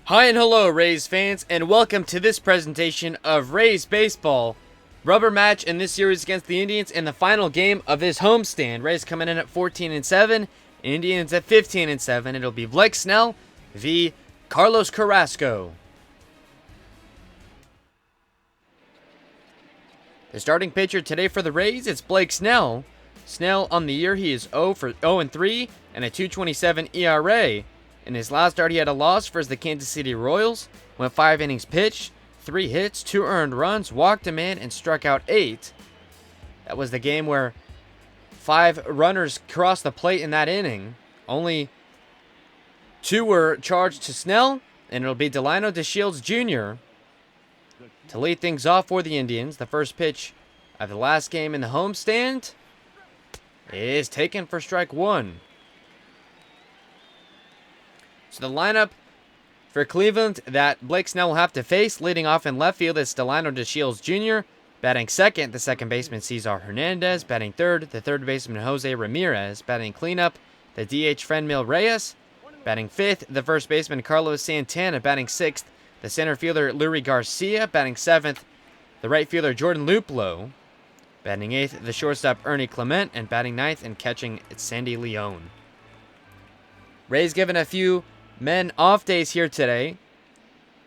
Hi and hello, Rays fans, and welcome to this presentation of Rays Baseball. Rubber match in this series against the Indians in the final game of this homestand. Rays coming in at 14-7, Indians at 15-7. It'll be Blake Snell v. Carlos Carrasco. The starting pitcher today for the Rays is Blake Snell. Snell on the year, he is 0-3 and a 2.27 ERA. In his last start, he had a loss versus the Kansas City Royals. Went 5 innings pitched, 3 hits, 2 earned runs, walked a man, and struck out 8. That was the game where 5 runners crossed the plate in that inning. Only 2 were charged to Snell, and it'll be Delino DeShields Jr. to lead things off for the Indians. The first pitch of the last game in the homestand is taken for strike 1. So the lineup for Cleveland that Blake Snell will have to face, leading off in left field, is Delino DeShields Jr. Batting second, the second baseman Cesar Hernandez. Batting third, the third baseman Jose Ramirez. Batting cleanup, the DH Franmil Reyes. Batting fifth, the first baseman Carlos Santana. Batting sixth, the center fielder Leury Garcia. Batting seventh, the right fielder Jordan Luplow. Batting eighth, the shortstop Ernie Clement. And batting ninth and catching, it's Sandy Leon. Rays given a few men off days here today.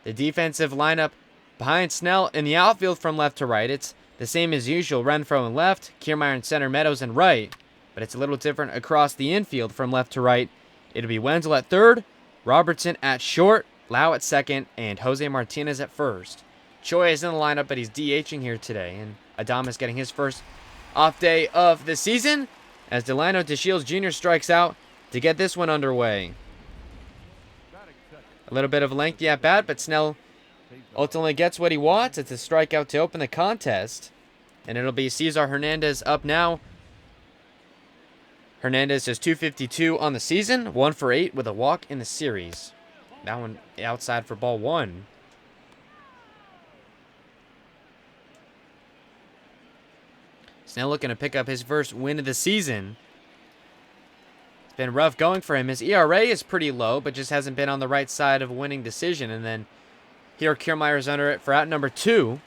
The defensive lineup behind Snell in the outfield from left to right. It's the same as usual. Renfro in left, Kiermaier in center, Meadows in right. But it's a little different across the infield from left to right. It'll be Wenzel at third, Robertson at short, Lau at second, and Jose Martinez at first. Choi is in the lineup, but he's DHing here today. And Adames getting his first off day of the season as Delino DeShields Jr. strikes out to get this one underway. A little bit of a lengthy at bat, but Snell ultimately gets what he wants. It's a strikeout to open the contest. And it'll be Cesar Hernandez up now. Hernandez has 252 on the season, 1 for 8 with a walk in the series. That one outside for ball 1. Snell looking to pick up his first win of the season. Been rough going for him. His ERA is pretty low, but just hasn't been on the right side of a winning decision. And then here Kiermaier's under it for out number 2.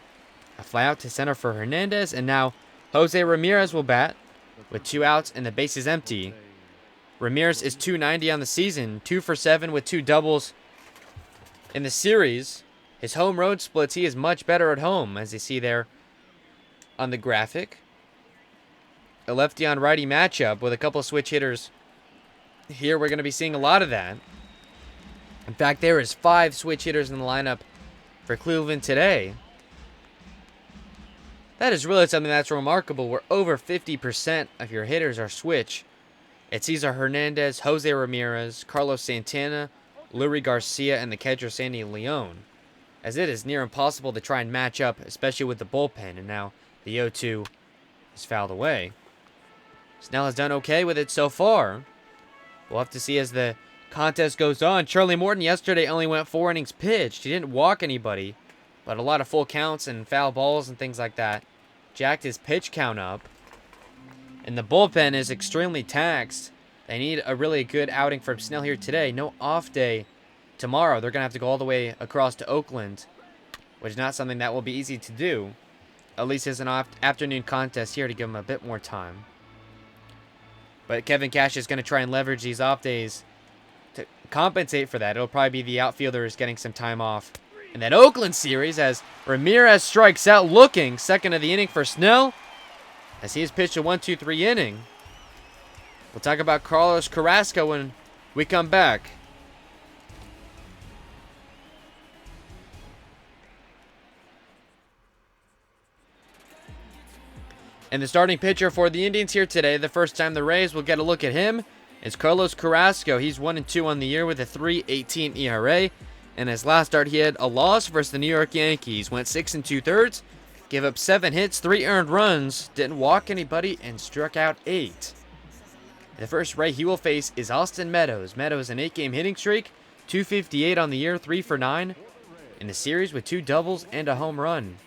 A fly out to center for Hernandez. And now Jose Ramirez will bat with 2 outs and the base is empty. Ramirez is 290 on the season, 2 for 7 with 2 doubles in the series. His home road splits, he is much better at home, as you see there on the graphic. A lefty on righty matchup with a couple of switch hitters. Here we're going to be seeing a lot of that. In fact, there is 5 switch hitters in the lineup for Cleveland today. That is really something that's remarkable, where over 50% of your hitters are switch. It's Cesar Hernandez, Jose Ramirez, Carlos Santana, Leury Garcia, and the catcher Sandy Leon. As it is near impossible to try and match up, especially with the bullpen. And now the 0-2 is fouled away. Snell has done okay with it so far. We'll have to see as the contest goes on. Charlie Morton yesterday only went 4 innings pitched. He didn't walk anybody, but a lot of full counts and foul balls and things like that jacked his pitch count up. And the bullpen is extremely taxed. They need a really good outing from Snell here today. No off day tomorrow. They're going to have to go all the way across to Oakland, which is not something that will be easy to do. At least it's an afternoon contest here to give them a bit more time. But Kevin Cash is going to try and leverage these off days to compensate for that. It'll probably be the outfielders getting some time off in that Oakland series as Ramirez strikes out looking. Second of the inning for Snell as he has pitched a 1-2-3 inning. We'll talk about Carlos Carrasco when we come back. And the starting pitcher for the Indians here today, the first time the Rays will get a look at him, is Carlos Carrasco. He's 1-2 on the year with a 3.18 ERA. In his last start, he had a loss versus the New York Yankees. Went 6 2/3, gave up 7 hits, 3 earned runs, didn't walk anybody, and struck out 8. The first Ray he will face is Austin Meadows. Meadows, an 8-game hitting streak, 258 on the year, 3 for 9 in the series with 2 doubles and a home run.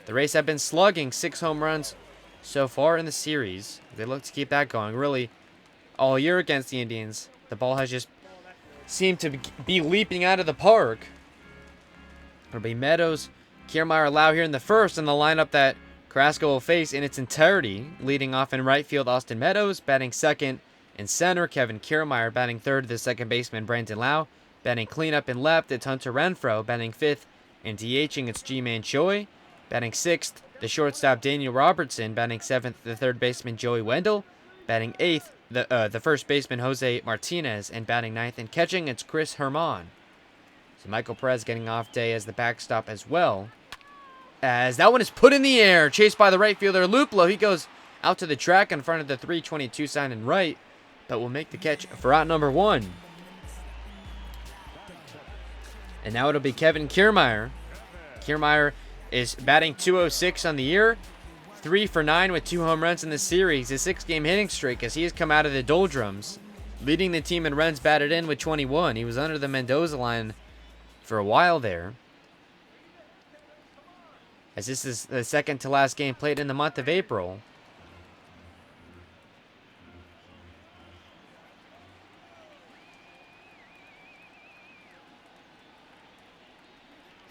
The Rays have been slugging 6 home runs so far in the series. They look to keep that going. Really, all year against the Indians, the ball has just seem to be leaping out of the park. It'll be Meadows, Kiermaier, Lau here in the first, and the lineup that Carrasco will face in its entirety. Leading off in right field, Austin Meadows. Batting second in center, Kevin Kiermaier. Batting third, the second baseman, Brandon Lau. Batting cleanup in left, it's Hunter Renfro. Batting fifth and DHing, it's Ji-Man Choi. Batting sixth, the shortstop, Dino Robertson. Batting seventh, the third baseman, Joey Wendell. Batting eighth, the first baseman, Jose Martinez. And batting ninth and catching, it's Chris Herman. So Michael Perez getting off day as the backstop as well. As that one is put in the air, chased by the right fielder, Luplow. He goes out to the track in front of the 322 sign in right, but will make the catch for out number one. And now it'll be Kevin Kiermaier. Kiermaier is batting .206 on the year, 3 for 9 with 2 home runs in the series. His 6-game hitting streak as he has come out of the doldrums, leading the team in runs batted in with 21. He was under the Mendoza line for a while there, as this is the second to last game played in the month of April.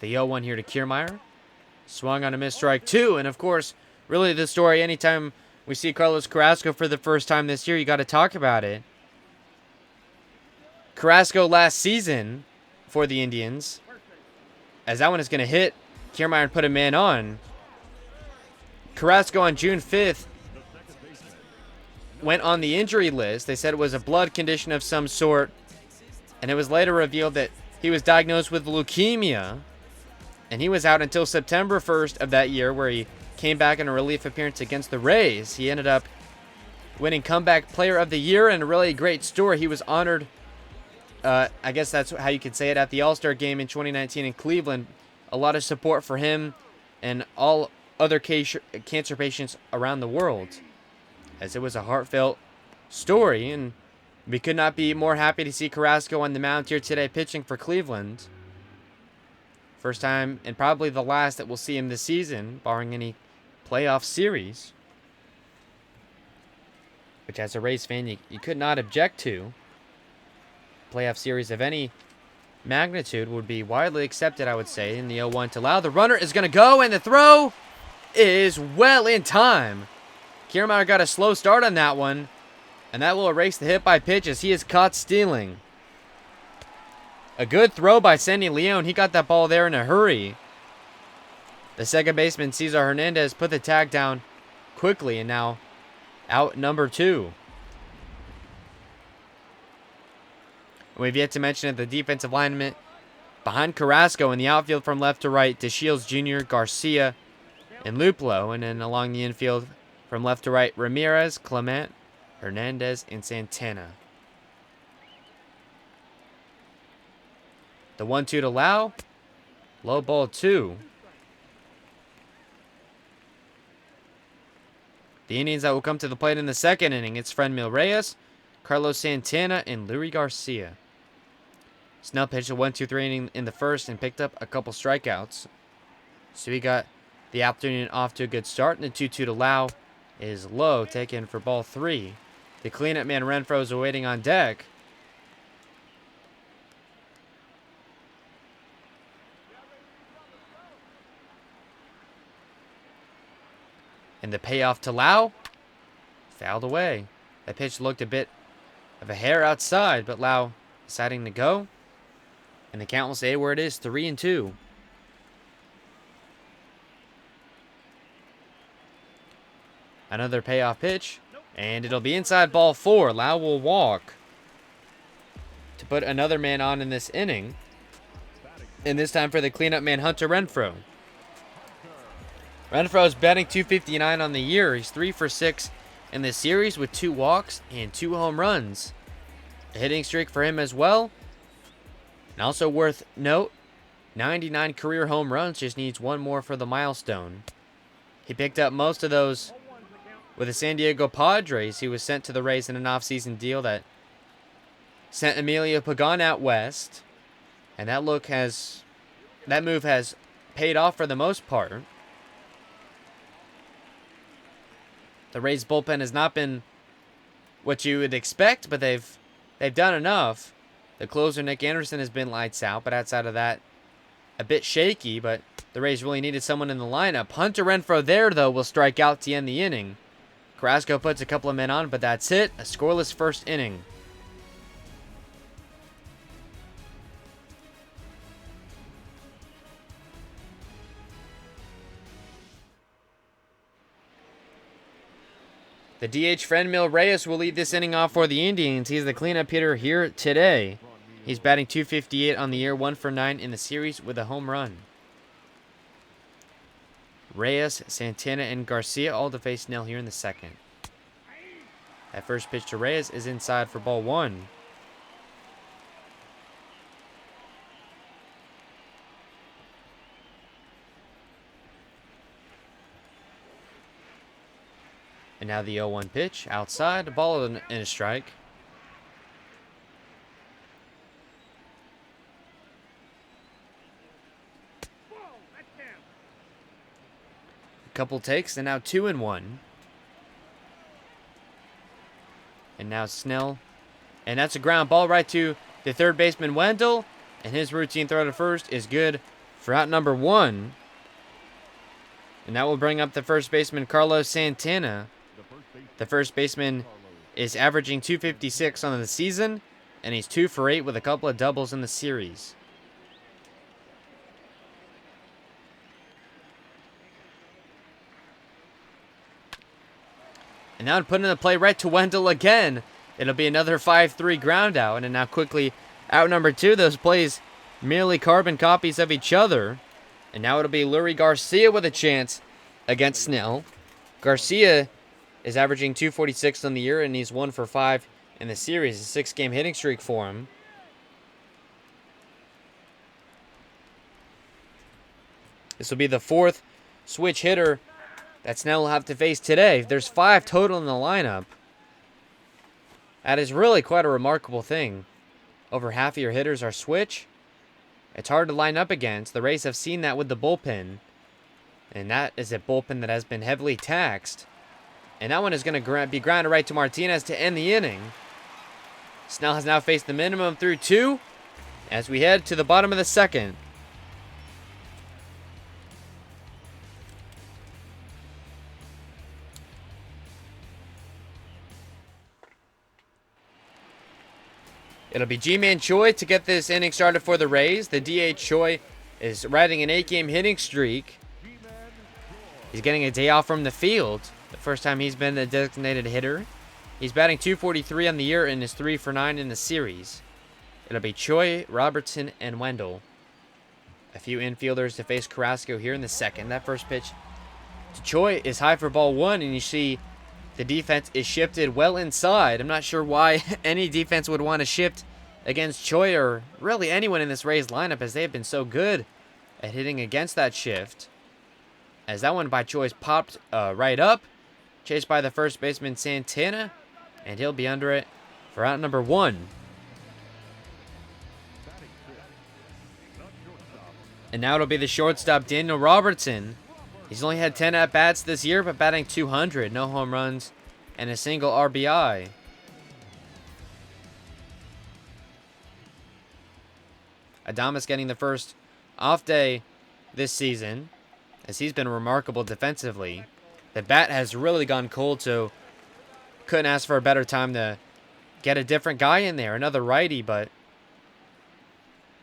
The 0-1 here to Kiermaier. Swung on a missed strike 2, and of course, really the story, anytime we see Carlos Carrasco for the first time this year, you got to talk about it. Carrasco last season for the Indians, as that one is going to hit Kiermaier and put a man on. Carrasco on June 5th went on the injury list. They said it was a blood condition of some sort, and it was later revealed that he was diagnosed with leukemia, and he was out until September 1st of that year, where he came back in a relief appearance against the Rays. He ended up winning Comeback Player of the Year, and a really great story. He was honored, I guess that's how you could say it, at the All-Star Game in 2019 in Cleveland. A lot of support for him and all other cancer patients around the world, as it was a heartfelt story, and we could not be more happy to see Carrasco on the mound here today pitching for Cleveland. First time and probably the last that we'll see him this season, barring any playoff series, which as a Rays fan you could not object to. Playoff series of any magnitude would be widely accepted, I would say. In the 0-1 to Lau, the runner is going to go, and the throw is well in time. Kiermaier got a slow start on that one, and that will erase the hit by pitch as he is caught stealing. A good throw by Sandy Leon. He got that ball there in a hurry. The second baseman, Cesar Hernandez, put the tag down quickly, and now out number 2. We've yet to mention at the defensive lineman behind Carrasco in the outfield from left to right, DeShields Jr., Garcia, and Luplow. And then along the infield from left to right, Ramirez, Clement, Hernandez, and Santana. The 1-2 to Lau. Low ball 2. The Indians that will come to the plate in the second inning, it's Franmil Reyes, Carlos Santana, and Luis Garcia. Snell pitched a 1-2-3 inning in the first and picked up a couple strikeouts. So he got the afternoon off to a good start. And the 2-2 to Lau is low, taken for ball 3. The cleanup man Renfro is awaiting on deck. And the payoff to Lau, fouled away. That pitch looked a bit of a hair outside, but Lau deciding to go. And the count will stay where it is, 3-2. Another payoff pitch, and it'll be inside ball 4. Lau will walk to put another man on in this inning. And this time for the cleanup man, Hunter Renfro. Renfro is batting .259 on the year. He's 3 for 6 in this series with 2 walks and 2 home runs. A hitting streak for him as well. And also worth note, 99 career home runs, just needs 1 more for the milestone. He picked up most of those with the San Diego Padres. He was sent to the Rays in an offseason deal that sent Emilio Pagan out west. And that move has paid off for the most part. The Rays bullpen has not been what you would expect, but they've done enough The closer, Nick Anderson, has been lights out, but outside of that, a bit shaky, but the Rays really needed someone in the lineup. Hunter Renfro there, though, will strike out to end the inning. Carrasco puts a couple of men on, but that's it. A scoreless first inning. The DH Franmil Reyes will lead this inning off for the Indians. He's the cleanup hitter here today. He's batting .258 on the year, 1 for 9 in the series with a home run. Reyes, Santana, and Garcia all to face nil here in the second. That first pitch to Reyes is inside for ball 1. And now the 0-1 pitch outside, a ball and a strike. A couple takes, and now 2-1. And now Snell. And that's a ground ball right to the third baseman, Wendell. And his routine throw to first is good for out number 1. And that will bring up the first baseman, Carlos Santana. The first baseman is averaging .256 on the season, and he's 2 for 8 with a couple of doubles in the series. And now putting the play right to Wendell again. It'll be another 5-3 ground out, and now quickly out number 2. Those plays merely carbon copies of each other. And now it'll be Leury Garcia with a chance against Snell. Garcia is averaging .246 on the year, and he's 1 for 5 in the series. A 6-game hitting streak for him. This will be the 4th switch hitter that Snell will have to face today. There's 5 total in the lineup. That is really quite a remarkable thing. Over half of your hitters are switch. It's hard to line up against. The Rays have seen that with the bullpen. And that is a bullpen that has been heavily taxed. And that one is going to be grounded right to Martinez to end the inning. Snell has now faced the minimum through 2 as we head to the bottom of the second. It'll be Ji-Man Choi to get this inning started for the Rays. The DH Choi is riding an 8-game hitting streak. He's getting a day off from the field. The first time he's been a designated hitter. He's batting .243 on the year and is 3 for 9 in the series. It'll be Choi, Robertson, and Wendell. A few infielders to face Carrasco here in the second. That first pitch to Choi is high for ball 1, and you see the defense is shifted well inside. I'm not sure why any defense would want to shift against Choi or really anyone in this Rays lineup, as they have been so good at hitting against that shift. As that one by Choi's popped right up. Chased by the first baseman, Santana. And he'll be under it for out number 1. And now it'll be the shortstop, Dino Robertson. He's only had 10 at-bats this year, but batting .200. No home runs and a single RBI. Adames getting the first off day this season, as he's been remarkable defensively. The bat has really gone cold, so couldn't ask for a better time to get a different guy in there. Another righty, but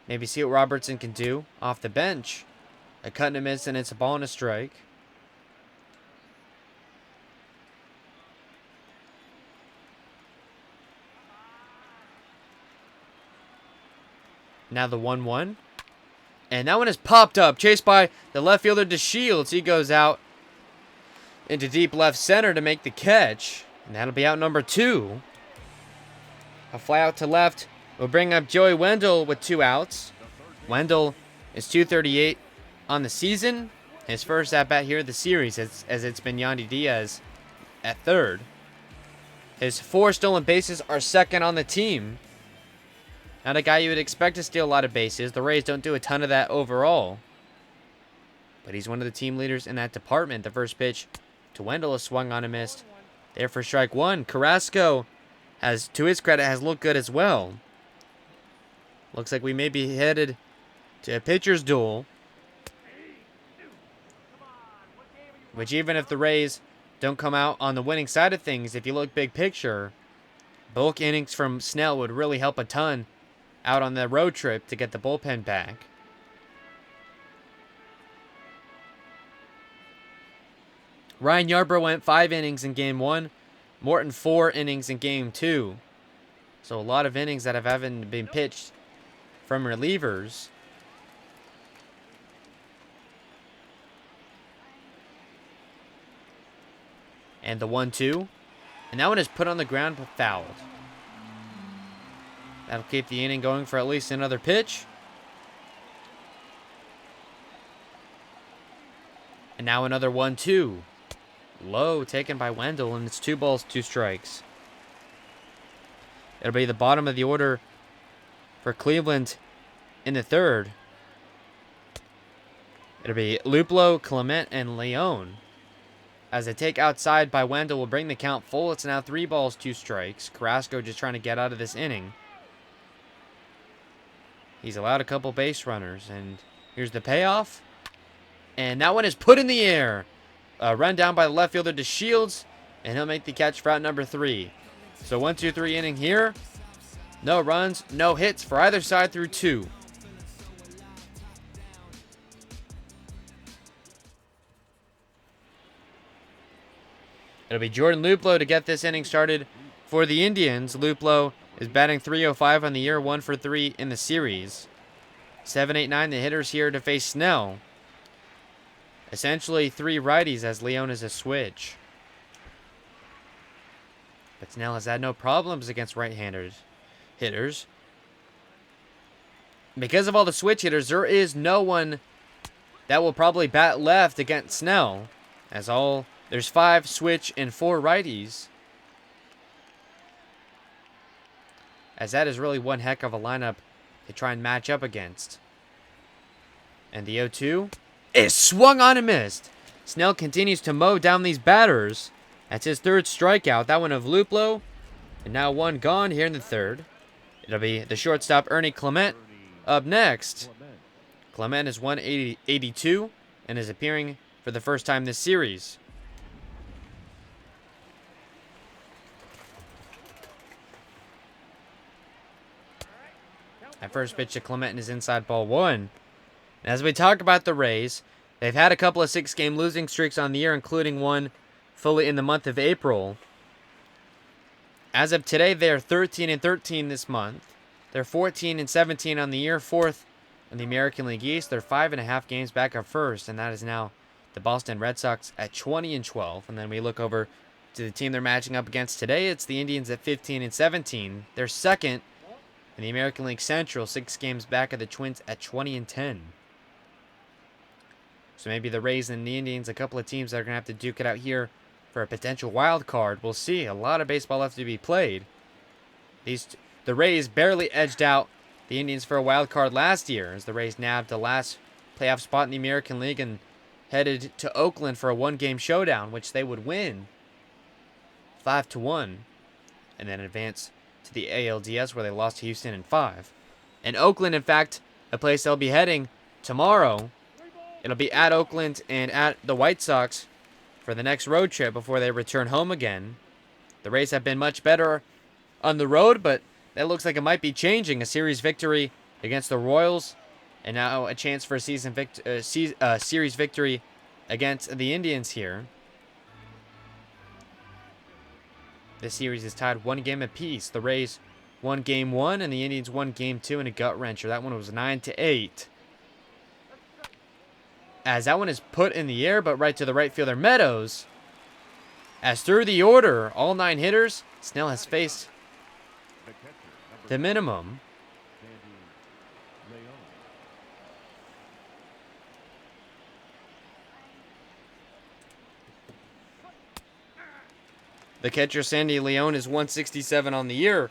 maybe see what Robertson can do off the bench. A cut and a miss, and it's a ball and a strike. Now the 1-1. And that one is popped up. Chased by the left fielder, DeShields. He goes out into deep left center to make the catch. And that'll be out number 2. A fly out to left will bring up Joey Wendell with 2 outs. Wendell is .238 on the season. His first at-bat here of the series, as it's been Yandy Diaz at third. His 4 stolen bases are second on the team. Not a guy you would expect to steal a lot of bases. The Rays don't do a ton of that overall. But he's one of the team leaders in that department. The first pitch to Wendell is swung on and missed. There for strike 1. Carrasco, has, to his credit, has looked good as well. Looks like we may be headed to a pitcher's duel. Which, even if the Rays don't come out on the winning side of things, if you look big picture, bulk innings from Snell would really help a ton out on the road trip to get the bullpen back. Ryan Yarbrough went 5 innings in Game 1. Morton 4 innings in Game 2. So a lot of innings that haven't been pitched from relievers. And the 1-2. And that one is put on the ground but fouled. That'll keep the inning going for at least another pitch. And now another 1-2. Low, taken by Wendell, and it's 2 balls, 2 strikes. It'll be the bottom of the order for Cleveland in the third. It'll be Luplow, Clement, and Leone. As a take outside by Wendell will bring the count full. It's now 3 balls, 2 strikes. Carrasco just trying to get out of this inning. He's allowed a couple base runners, and here's the payoff. And that one is put in the air. Run down by the left fielder to Shields, and he'll make the catch for out number 3. So 1-2-3 inning here. No runs, no hits for either side through 2. It'll be Jordan Luplow to get this inning started for the Indians. Luplow is batting .305 on the year, 1 for 3 in the series. 7-8-9, the hitters here to face Snell. Essentially 3 righties as Leone is a switch. But Snell has had no problems against right-handed hitters. Because of all the switch hitters, there is no one that will probably bat left against Snell. There's 5 switch and 4 righties. As that is really one heck of a lineup to try and match up against. And the 0-2 is swung on and missed. Snell continues to mow down these batters. That's his 3rd strikeout. That one of Luplow. And now 1 gone here in the 3rd. It'll be the shortstop Ernie Clement up next. Clement is 182 and is appearing for the first time this series. At first pitch to Clement is inside ball 1. As we talk about the Rays, they've had a couple of 6-game losing streaks on the year, including one fully in the month of April. As of today, they are 13-13 this month. They're 14-17 on the year, 4th in the American League East. They're 5.5 games back of first, and that is now the Boston Red Sox at 20-12. And then we look over to the team they're matching up against today. It's the Indians at 15-17. They're 2nd in the American League Central, 6 games back of the Twins at 20-10. So maybe the Rays and the Indians, a couple of teams that are going to have to duke it out here for a potential wild card. We'll see. A lot of baseball left to be played. The Rays barely edged out the Indians for a wild card last year, as the Rays nabbed the last playoff spot in the American League and headed to Oakland for a 1-game showdown, which they would win 5-1, and then advance to the ALDS, where they lost to Houston in 5. And Oakland, in fact, a place they'll be heading tomorrow. It'll be at Oakland and at the White Sox for the next road trip before they return home again. The Rays have been much better on the road, but that looks like it might be changing. A series victory against the Royals, and now a chance for a series victory against the Indians here. This series is tied 1 game apiece. The Rays won Game 1, and the Indians won Game 2 in a gut-wrencher. That one was 9-8. As that one is put in the air, but right to the right fielder, Meadows. As through the order, all 9 hitters, Snell has faced the minimum. The catcher, Sandy Leone, is 167 on the year,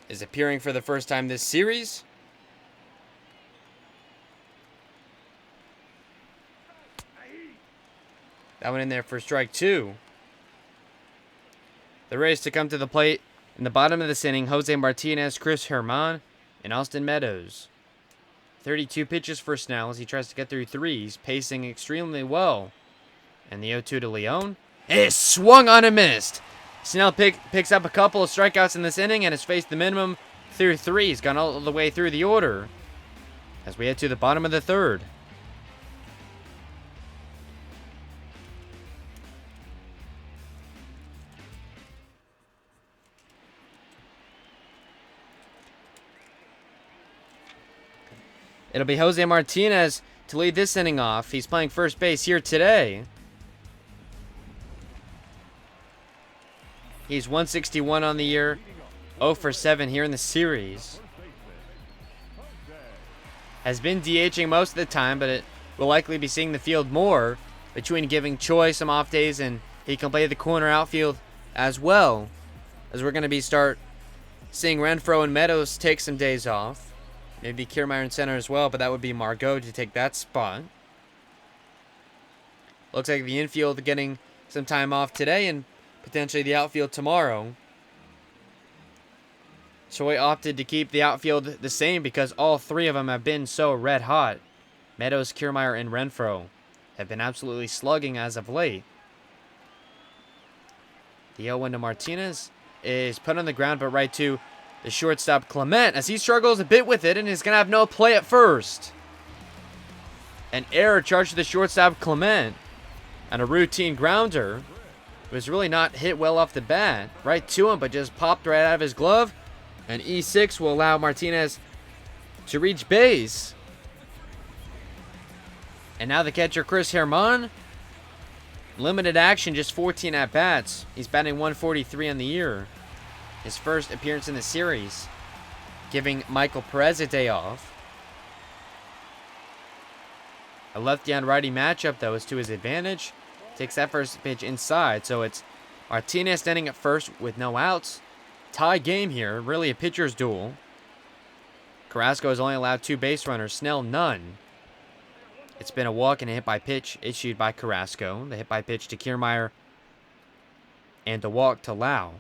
is appearing for the first time this series. That one in there for strike 2. The Rays to come to the plate in the bottom of this inning, Jose Martinez, Chris Herman, And Austin Meadows. 32 pitches for Snell as he tries to get through threes, pacing extremely well. And the 0-2 to Leone. It swung on and missed. Snell picks up a couple of strikeouts in this inning and has faced the minimum through three. He's gone all the way through the order as we head to the bottom of the third. It'll be Jose Martinez to lead this inning off. He's playing first base here today. He's 161 on the year, 0 for 7 here in the series. Has been DHing most of the time, but it will likely be seeing the field more between giving Choi some off days, and he can play the corner outfield as well, as we're going to be start seeing Renfro and Meadows take some days off. Maybe Kiermaier in center as well, but that would be Margot to take that spot. Looks like the infield getting some time off today and potentially the outfield tomorrow. Choi opted to keep the outfield the same because all three of them have been so red hot. Meadows, Kiermaier, and Renfro have been absolutely slugging as of late. The 0-1 to Martinez is put on the ground, but right to the shortstop Clement as he struggles a bit with it and is going to have no play at first. An error charged to the shortstop Clement and a routine grounder. It was really not hit well off the bat. Right to him, but just popped right out of his glove. And E6 will allow Martinez to reach base. And now the catcher Chris Herman. Limited action, just 14 at-bats. He's batting 143 on the year. His first appearance in the series, giving Michael Perez a day off. A lefty on righty matchup, though, is to his advantage. Takes that first pitch inside, so it's Martinez standing at first with no outs. Tie game here, really a pitcher's duel. Carrasco has only allowed 2 base runners, Snell none. It's been a walk and a hit by pitch issued by Carrasco. The hit by pitch to Kiermaier and the walk to Lau.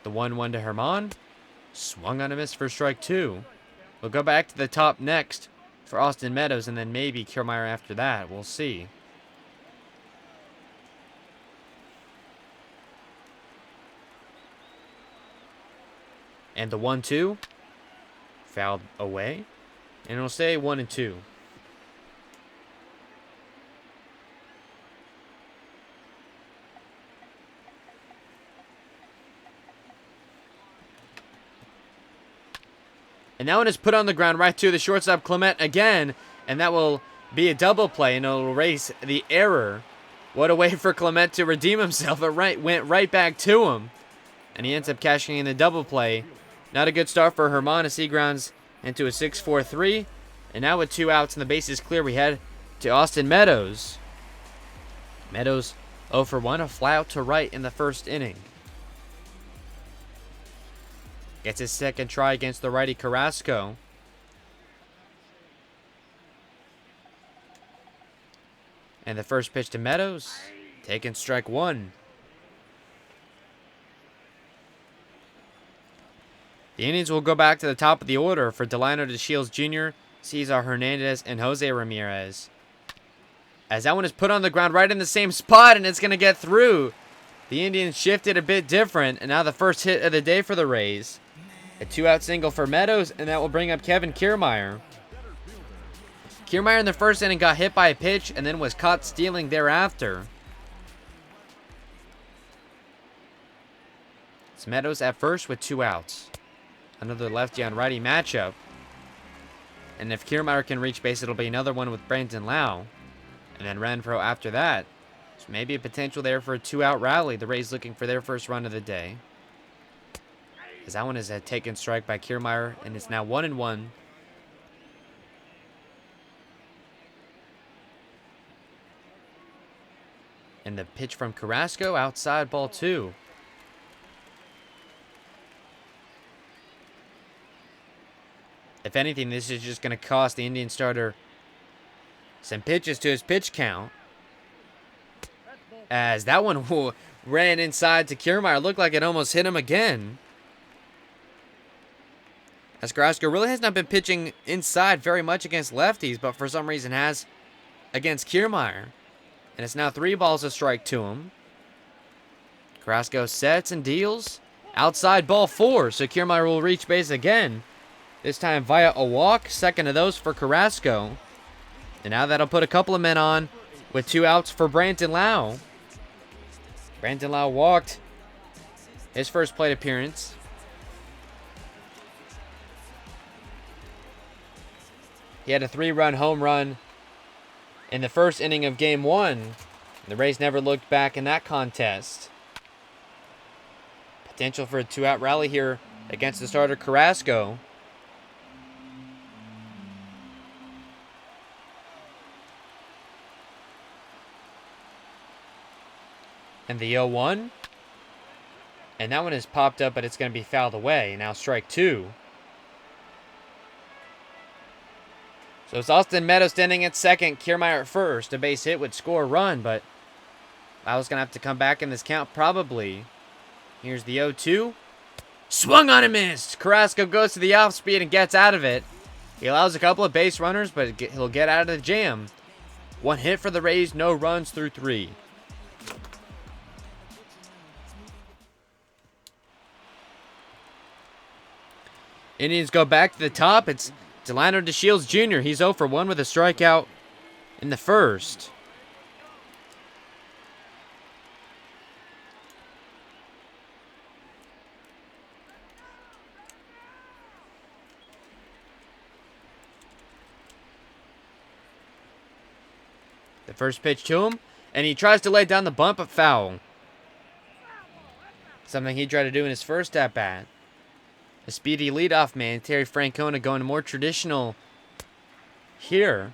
The 1-1 to Herman. Swung on a miss for strike 2. We'll go back to the top next for Austin Meadows and then maybe Kiermaier after that. We'll see. And the 1-2. Fouled away. And it'll stay 1-2. And that one is put on the ground right to the shortstop Clement again. And that will be a double play and it'll erase the error. What a way for Clement to redeem himself. It went right back to him. And he ends up cashing in the double play. Not a good start for Herman as he grounds into a 6-4-3. And now with 2 outs and the bases clear, we head to Austin Meadows. Meadows 0 for 1, a fly out to right in the first inning. Gets his second try against the righty Carrasco. And the first pitch to Meadows, taking strike 1. The Indians will go back to the top of the order for Delino DeShields Jr., Cesar Hernandez, and Jose Ramirez. As that one is put on the ground right in the same spot, and it's going to get through. The Indians shifted a bit different, and now the first hit of the day for the Rays. A 2-out single for Meadows, and that will bring up Kevin Kiermaier. Kiermaier in the first inning got hit by a pitch and then was caught stealing thereafter. It's Meadows at first with 2 outs. Another lefty on righty matchup. And if Kiermaier can reach base, it'll be another one with Brandon Lau. And then Renfro after that. So maybe a potential there for a 2-out rally. The Rays looking for their first run of the day. As that one is a taken strike by Kiermaier, and it's now 1-1. And the pitch from Carrasco, outside, ball 2. If anything, this is just going to cost the Indian starter some pitches to his pitch count. As that one ran inside to Kiermaier. Looked like it almost hit him again. As Carrasco really has not been pitching inside very much against lefties, but for some reason has against Kiermaier. And it's now 3 balls a strike to him. Carrasco sets and deals. Outside ball 4, so Kiermaier will reach base again. This time via a walk, second of those for Carrasco. And now that'll put a couple of men on with 2 outs for Brandon Lau. Brandon Lau walked his first plate appearance. He had a 3-run home run in the first inning of Game 1. The Rays never looked back in that contest. Potential for a 2-out rally here against the starter Carrasco. And the 0-1. And that one is popped up, but it's going to be fouled away. Now strike 2. So it's Austin Meadows standing at second, Kiermaier at first. A base hit would score a run, but I was going to have to come back in this count probably. Here's the 0-2. Swung on and missed. Carrasco goes to the off speed and gets out of it. He allows a couple of base runners, but he'll get out of the jam. 1 hit for the Rays, no runs through 3. Indians go back to the top. It's Delano DeShields Jr. He's 0 for 1 with a strikeout in the first. The first pitch to him, and he tries to lay down the bunt, but foul. Something he tried to do in his first at-bat. A speedy leadoff man, Terry Francona, going more traditional here.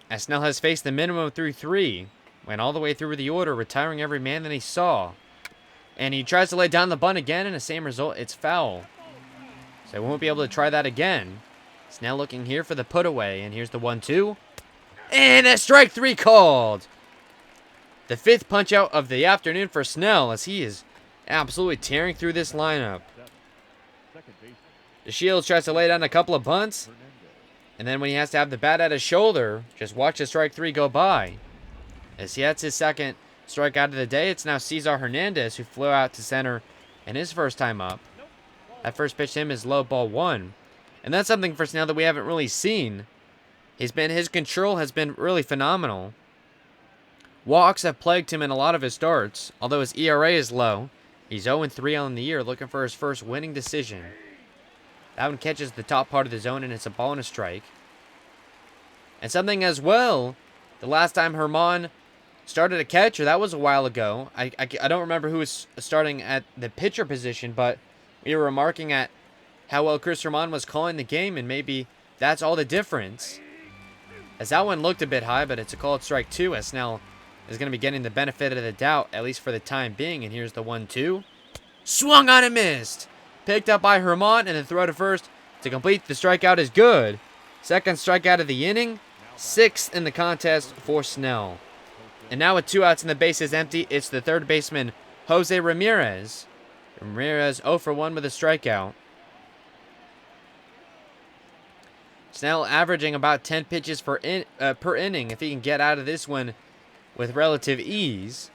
As Snell has faced the minimum through 3. Went all the way through the order, retiring every man that he saw. And he tries to lay down the bunt again, and the same result, it's foul. So he won't be able to try that again. Snell looking here for the put away, and here's the 1-2. And a strike 3 called. The 5th punch out of the afternoon for Snell, as he is absolutely tearing through this lineup. DeShields tries to lay down a couple of bunts, and then when he has to have the bat at his shoulder, just watch the strike 3 go by. As he has his second strikeout of the day, it's now Cesar Hernandez who flew out to center in his first time up. That first pitch to him is low, ball 1. And that's something for Snell that we haven't really seen. His control has been really phenomenal. Walks have plagued him in a lot of his starts, although his ERA is low. He's 0-3 on the year, looking for his first winning decision. That one catches the top part of the zone, and it's a ball and a strike. And something as well, the last time Herman started a catcher, that was a while ago. I don't remember who was starting at the pitcher position, but we were remarking at how well Chris Herman was calling the game, and maybe that's all the difference. As that one looked a bit high, but it's a called strike 2, as Snell is going to be getting the benefit of the doubt, at least for the time being. And here's the 1-2. Swung on and missed. Picked up by Herman, and the throw to first to complete the strikeout is good. Second strikeout of the inning. 6th in the contest for Snell. And now with 2 outs and the base is empty, it's the third baseman, Jose Ramirez. Ramirez 0 for 1 with a strikeout. Snell averaging about 10 pitches per inning if he can get out of this one with relative ease.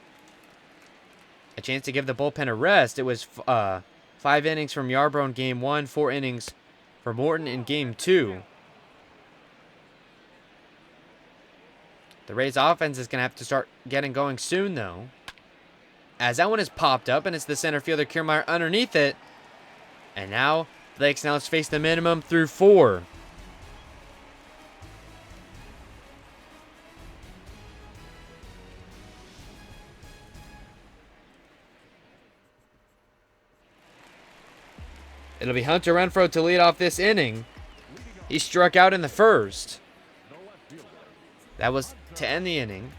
A chance to give the bullpen a rest. It was 5 innings from Yarbrough in Game 1, 4 innings for Morton in Game 2. The Rays offense is going to have to start getting going soon, though. As that one is popped up, and it's the center fielder Kiermaier underneath it. And now, Blake Snell has faced the minimum through 4. It'll be Hunter Renfro to lead off this inning. He struck out in the first. That was to end the inning.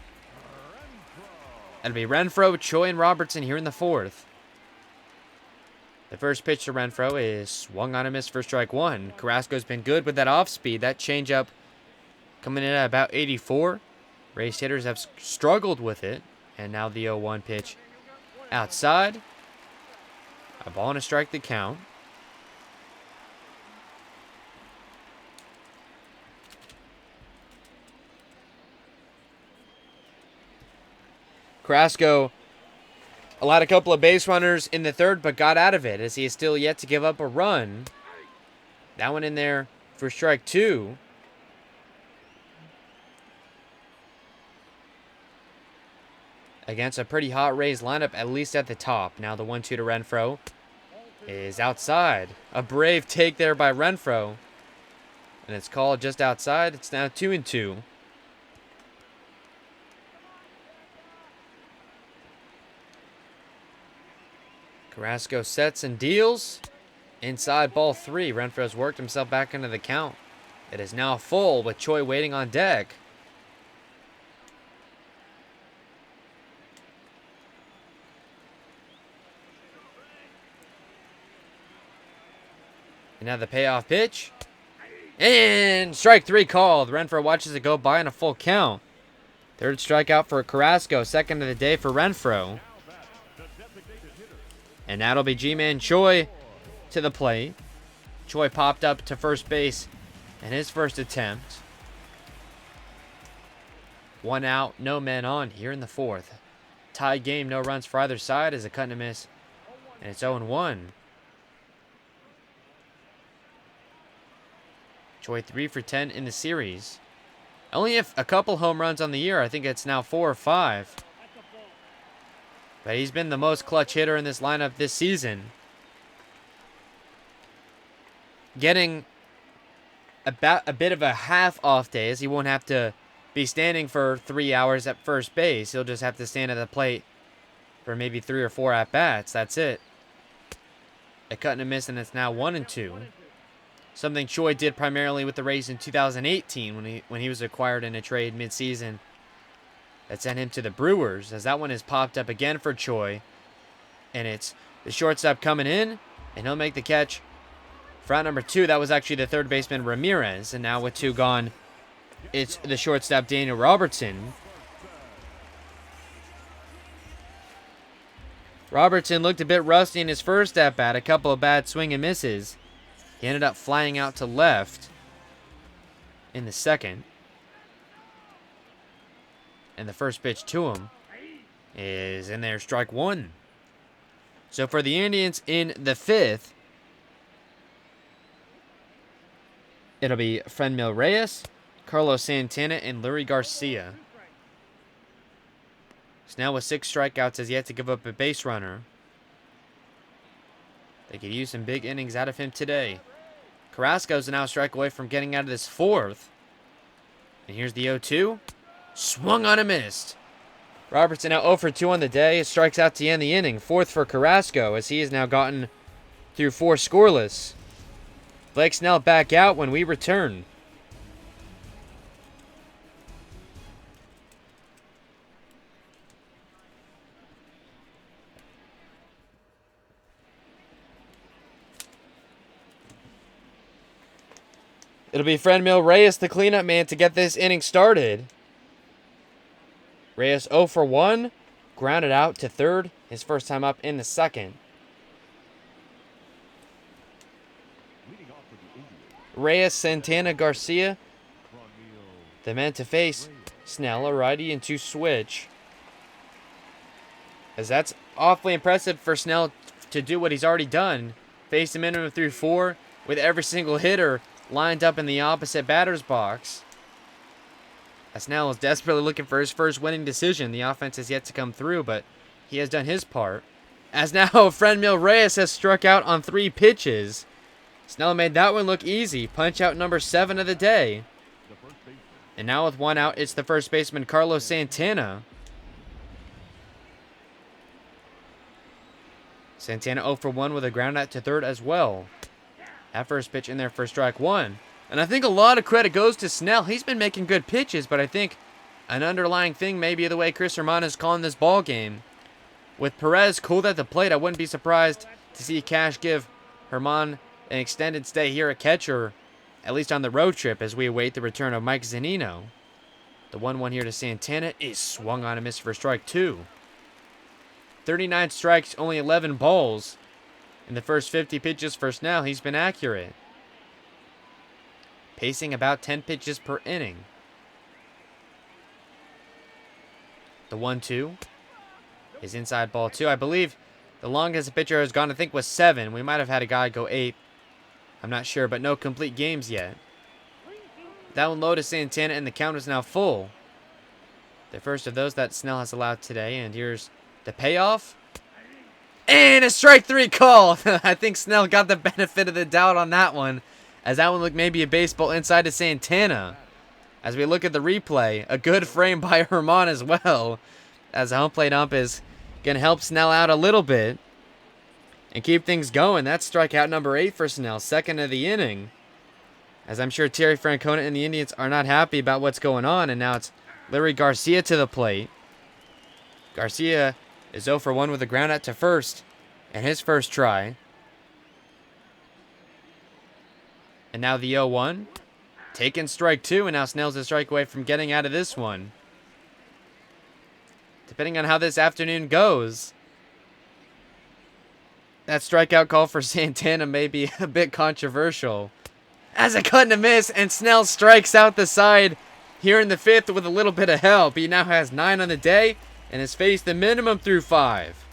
It'll be Renfro, Choi, and Robertson here in the 4th. The first pitch to Renfro is swung on and missed for strike 1. Carrasco's been good with that off speed. That changeup coming in at about 84. Rays hitters have struggled with it. And now the 0-1 pitch outside. A ball and a strike to count. Carrasco allowed a couple of base runners in the third, but got out of it as he is still yet to give up a run. That one in there for strike 2. Against a pretty hot Rays lineup, at least at the top. Now the 1-2 to Renfro is outside. A brave take there by Renfro. And it's called just outside. It's now 2-2. Carrasco sets and deals. Inside ball 3. Renfro's worked himself back into the count. It is now full with Choi waiting on deck. And now the payoff pitch. And strike 3 called. Renfro watches it go by in a full count. Third strikeout for Carrasco. Second of the day for Renfro. And that'll be G-Man Choi to the plate. Choi popped up to first base in his first attempt. 1 out, no men on here in the 4th. Tie game, no runs for either side as a cut and a miss. And it's 0-1. Choi 3 for 10 in the series. Only a couple home runs on the year. I think it's now 4 or 5. But he's been the most clutch hitter in this lineup this season. Getting a bit of a half off day as he won't have to be standing for 3 hours at first base. He'll just have to stand at the plate for maybe 3 or 4 at-bats. That's it. A cut and a miss, and it's now 1-2. Something Choi did primarily with the Rays in 2018 when he was acquired in a trade midseason that sent him to the Brewers, as that one has popped up again for Choi. And it's the shortstop coming in, and he'll make the catch. For out number 2, that was actually the third baseman Ramirez. And now with 2 gone, it's the shortstop Dino Robertson. Robertson looked a bit rusty in his first at-bat. A couple of bad swing and misses. He ended up flying out to left in the second. And the first pitch to him is in there, strike 1. So for the Indians in the 5th, it'll be Franmil Reyes, Carlos Santana, and Luis Garcia. Snell with 6 strikeouts has yet to give up a base runner. They could use some big innings out of him today. Carrasco's now a strike away from getting out of this 4th. And here's the 0-2. Swung on and missed. Robertson now 0 for 2 on the day. Strikes out to end the inning. 4th for Carrasco as he has now gotten through 4 scoreless. Blake Snell back out when we return. It'll be Franmil Reyes, the cleanup man, to get this inning started. Reyes 0 for 1. Grounded out to third. His first time up in the second. Reyes, Santana, Garcia. The men to face. Snell, a righty, and to switch. As that's awfully impressive for Snell to do what he's already done. Face a minimum through 4 with every single hitter lined up in the opposite batter's box. Snell is desperately looking for his first winning decision. The offense has yet to come through, but he has done his part. As now Franmil Reyes has struck out on 3 pitches. Snell made that one look easy. Punch out number 7 of the day. And now with 1 out, it's the first baseman Carlos Santana. Santana 0 for 1 with a ground out to third as well. That first pitch in there for strike 1. And I think a lot of credit goes to Snell. He's been making good pitches, but I think an underlying thing may be the way Chris Herman is calling this ball game. With Perez cooled at the plate, I wouldn't be surprised to see Cash give Herman an extended stay here at catcher, at least on the road trip, as we await the return of Mike Zunino. The 1-1 here to Santana is swung on and missed for strike 2. 39 strikes, only 11 balls. In the first 50 pitches for Snell, he's been accurate. Pacing about 10 pitches per inning. The 1-2 is inside ball 2. I believe the longest a pitcher has gone, I think, was 7. We might have had a guy go 8. I'm not sure, but no complete games yet. That one low to Santana, and the count is now full. The first of those that Snell has allowed today, and here's the payoff. And a strike 3 call. I think Snell got the benefit of the doubt on that one, as that one looked maybe a baseball inside to Santana. As we look at the replay, a good frame by Herman as well, as the home plate ump is going to help Snell out a little bit and keep things going. That's strikeout number 8 for Snell, second of the inning. As I'm sure Terry Francona and the Indians are not happy about what's going on, and now it's Larry Garcia to the plate. Garcia is 0 for 1 with a ground out to first and his first try. And now the 0-1. Taking strike 2, and now Snell's a strike away from getting out of this one. Depending on how this afternoon goes, that strikeout call for Santana may be a bit controversial. As a cut and a miss, and Snell strikes out the side here in the 5th with a little bit of help. He now has 9 on the day and has faced the minimum through 5.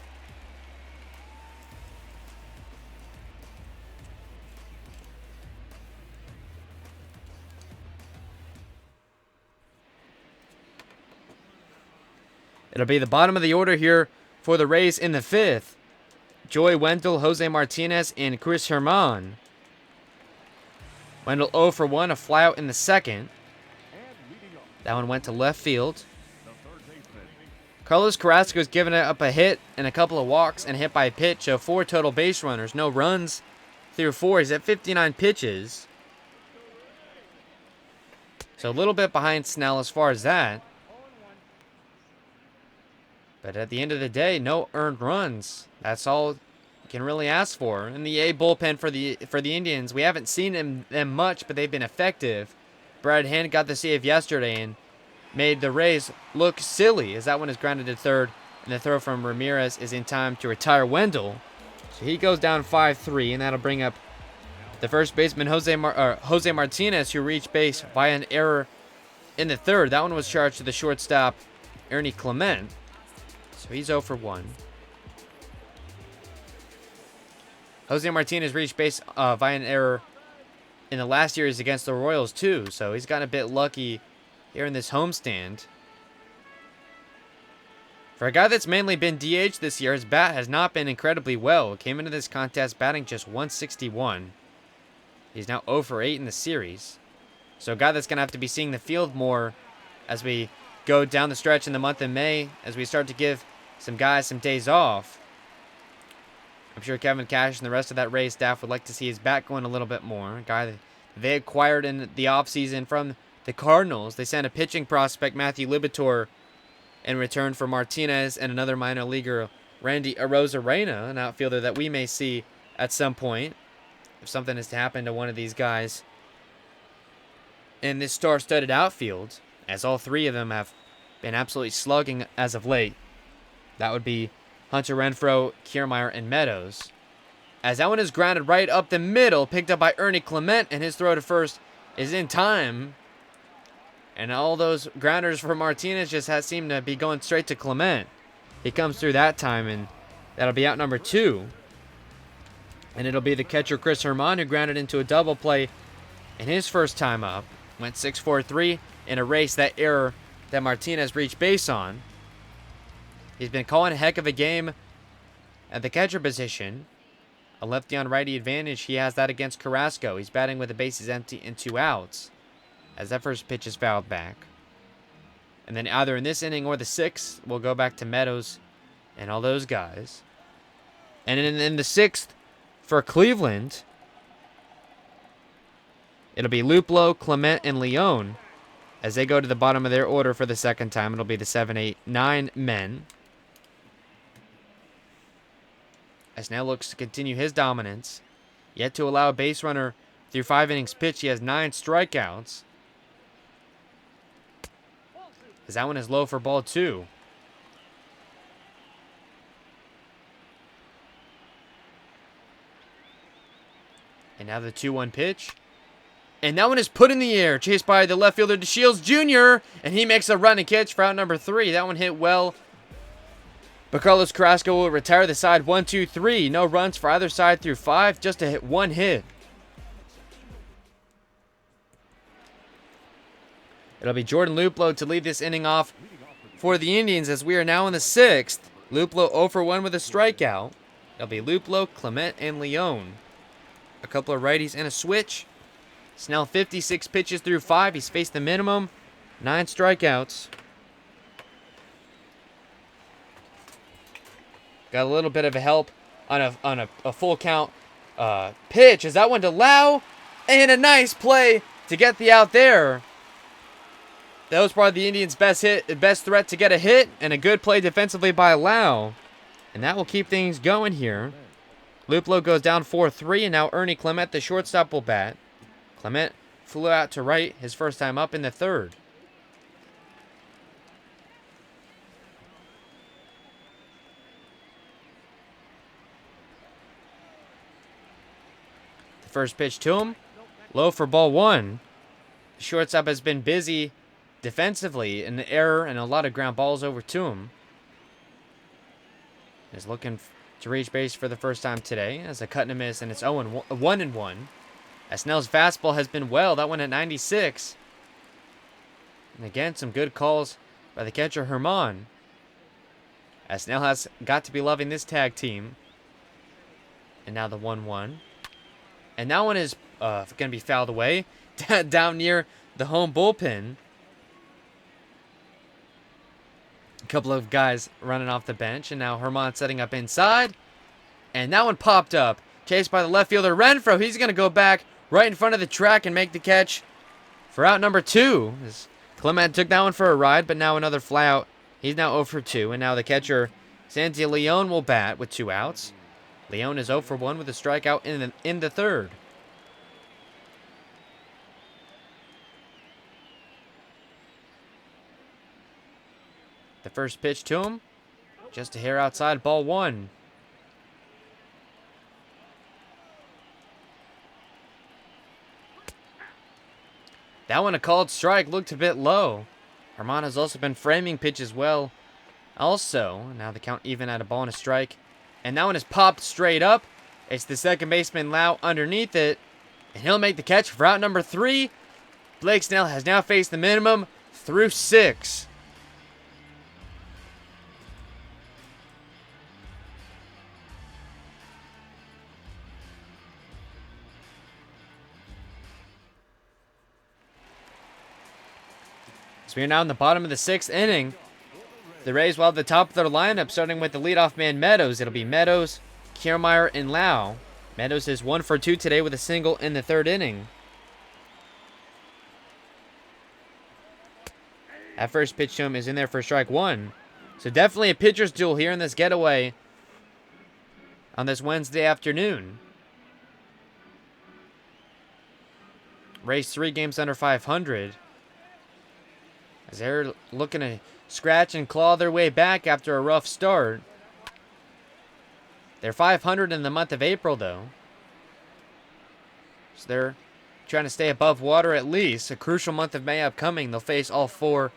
It'll be the bottom of the order here for the Rays in the 5th. Joey Wendell, Jose Martinez, and Chris Herman. Wendell 0 for 1, a flyout in the 2nd. That one went to left field. Carlos Carrasco's given up a hit and a couple of walks and hit by a pitch, so 4 total base runners. No runs through 4. He's at 59 pitches. So a little bit behind Snell as far as that. But at the end of the day, no earned runs. That's all you can really ask for. In the A bullpen for the Indians, we haven't seen them much, but they've been effective. Brad Hand got the save yesterday and made the Rays look silly, as that one is grounded to third, and the throw from Ramirez is in time to retire Wendell. So he goes down 5-3, and that'll bring up the first baseman, Jose Martinez, who reached base via an error in the 3rd. That one was charged to the shortstop, Ernie Clement. So he's 0 for 1. Jose Martinez reached base via an error in the last series against the Royals, too. So he's gotten a bit lucky here in this homestand. For a guy that's mainly been DH this year, his bat has not been incredibly well. Came into this contest batting just 161. He's now 0 for 8 in the series. So a guy that's going to have to be seeing the field more as we go down the stretch in the month of May, as we start to give some guys some days off. I'm sure Kevin Cash and the rest of that Rays staff would like to see his bat going a little bit more. A guy that they acquired in the offseason from the Cardinals. They sent a pitching prospect, Matthew Libator, in return for Martinez and another minor leaguer, Randy Arozarena, an outfielder that we may see at some point if something is to happen to one of these guys in this star-studded outfield, as all 3 of them have been absolutely slugging as of late. That would be Hunter Renfro, Kiermaier, and Meadows. As that one is grounded right up the middle, picked up by Ernie Clement, and his throw to first is in time. And all those grounders for Martinez just seem to be going straight to Clement. He comes through that time, and that'll be out number 2. And it'll be the catcher Chris Herman, who grounded into a double play in his first time up. Went 6-4-3 in a race, that error that Martinez reached base on. He's been calling a heck of a game at the catcher position. A lefty on righty advantage. He has that against Carrasco. He's batting with the bases empty and 2 outs, as that first pitch is fouled back. And then either in this inning or the 6th, we'll go back to Meadows and all those guys. And in the 6th for Cleveland, it'll be Luplow, Clement, and Leone. As they go to the bottom of their order for the second time, it'll be the 7, 8, 9 men. As now looks to continue his dominance. Yet to allow a base runner through 5 innings pitched. He has 9 strikeouts. as that one is low for ball 2. And now the 2-1 pitch. And that one is put in the air, chased by the left fielder DeShields Jr., and he makes a running catch for out number 3. That one hit well. But Carlos Carrasco will retire the side 1-2-3. No runs for either side through 5, just a hit, 1 hit. It'll be Jordan Luplow to lead this inning off for the Indians as we are now in the 6th. Luplow 0 for 1 with a strikeout. It'll be Luplow, Clement, and Leone. A couple of righties and a switch. Snell 56 pitches through 5. He's faced the minimum. 9 strikeouts. Got a little bit of a help on a full count pitch. Is that one to Lau? And a nice play to get the out there. That was probably the Indians' best threat to get a hit, and a good play defensively by Lau. And that will keep things going here. Luplow goes down 4-3, and now Ernie Clement, the shortstop, will bat. Clement flew out to right his first time up in the 3rd. The first pitch to him, low for ball 1. The shortstop has been busy defensively, an error and a lot of ground balls over to him. Is looking to reach base for the first time today as a cut and a miss, and it's 1-1. As Snell's fastball has been well. That one at 96. And again, some good calls by the catcher Herman. As Snell has got to be loving this tag team. And now the 1-1. And that one is going to be fouled away down near the home bullpen. A couple of guys running off the bench, and now Herman setting up inside. And that one popped up. Chased by the left fielder Renfro. He's going to go back right in front of the track and make the catch for out number 2. As Clement took that one for a ride, but now another fly out. He's now 0 for 2, and now the catcher Santi Leone will bat with 2 outs. Leone is 0 for 1 with a strikeout in the 3rd. The first pitch to him, just a hair outside, ball 1. That one, a called strike, looked a bit low. Herman has also been framing pitches well. Also, now the count even at a ball and a strike. And that one is popped straight up. It's the second baseman Lau underneath it. And he'll make the catch for out number 3. Blake Snell has now faced the minimum through 6. So we are now in the bottom of the 6th inning. The Rays will have the top of their lineup, starting with the leadoff man Meadows. It'll be Meadows, Kiermaier, and Lau. Meadows is 1 for 2 today with a single in the 3rd inning. That first pitch to him is in there for strike 1. So definitely a pitcher's duel here in this getaway on this Wednesday afternoon. Rays 3 games under 500. As they're looking to scratch and claw their way back after a rough start. They're 500 in the month of April, though. So they're trying to stay above water at least. A crucial month of May upcoming. They'll face all 4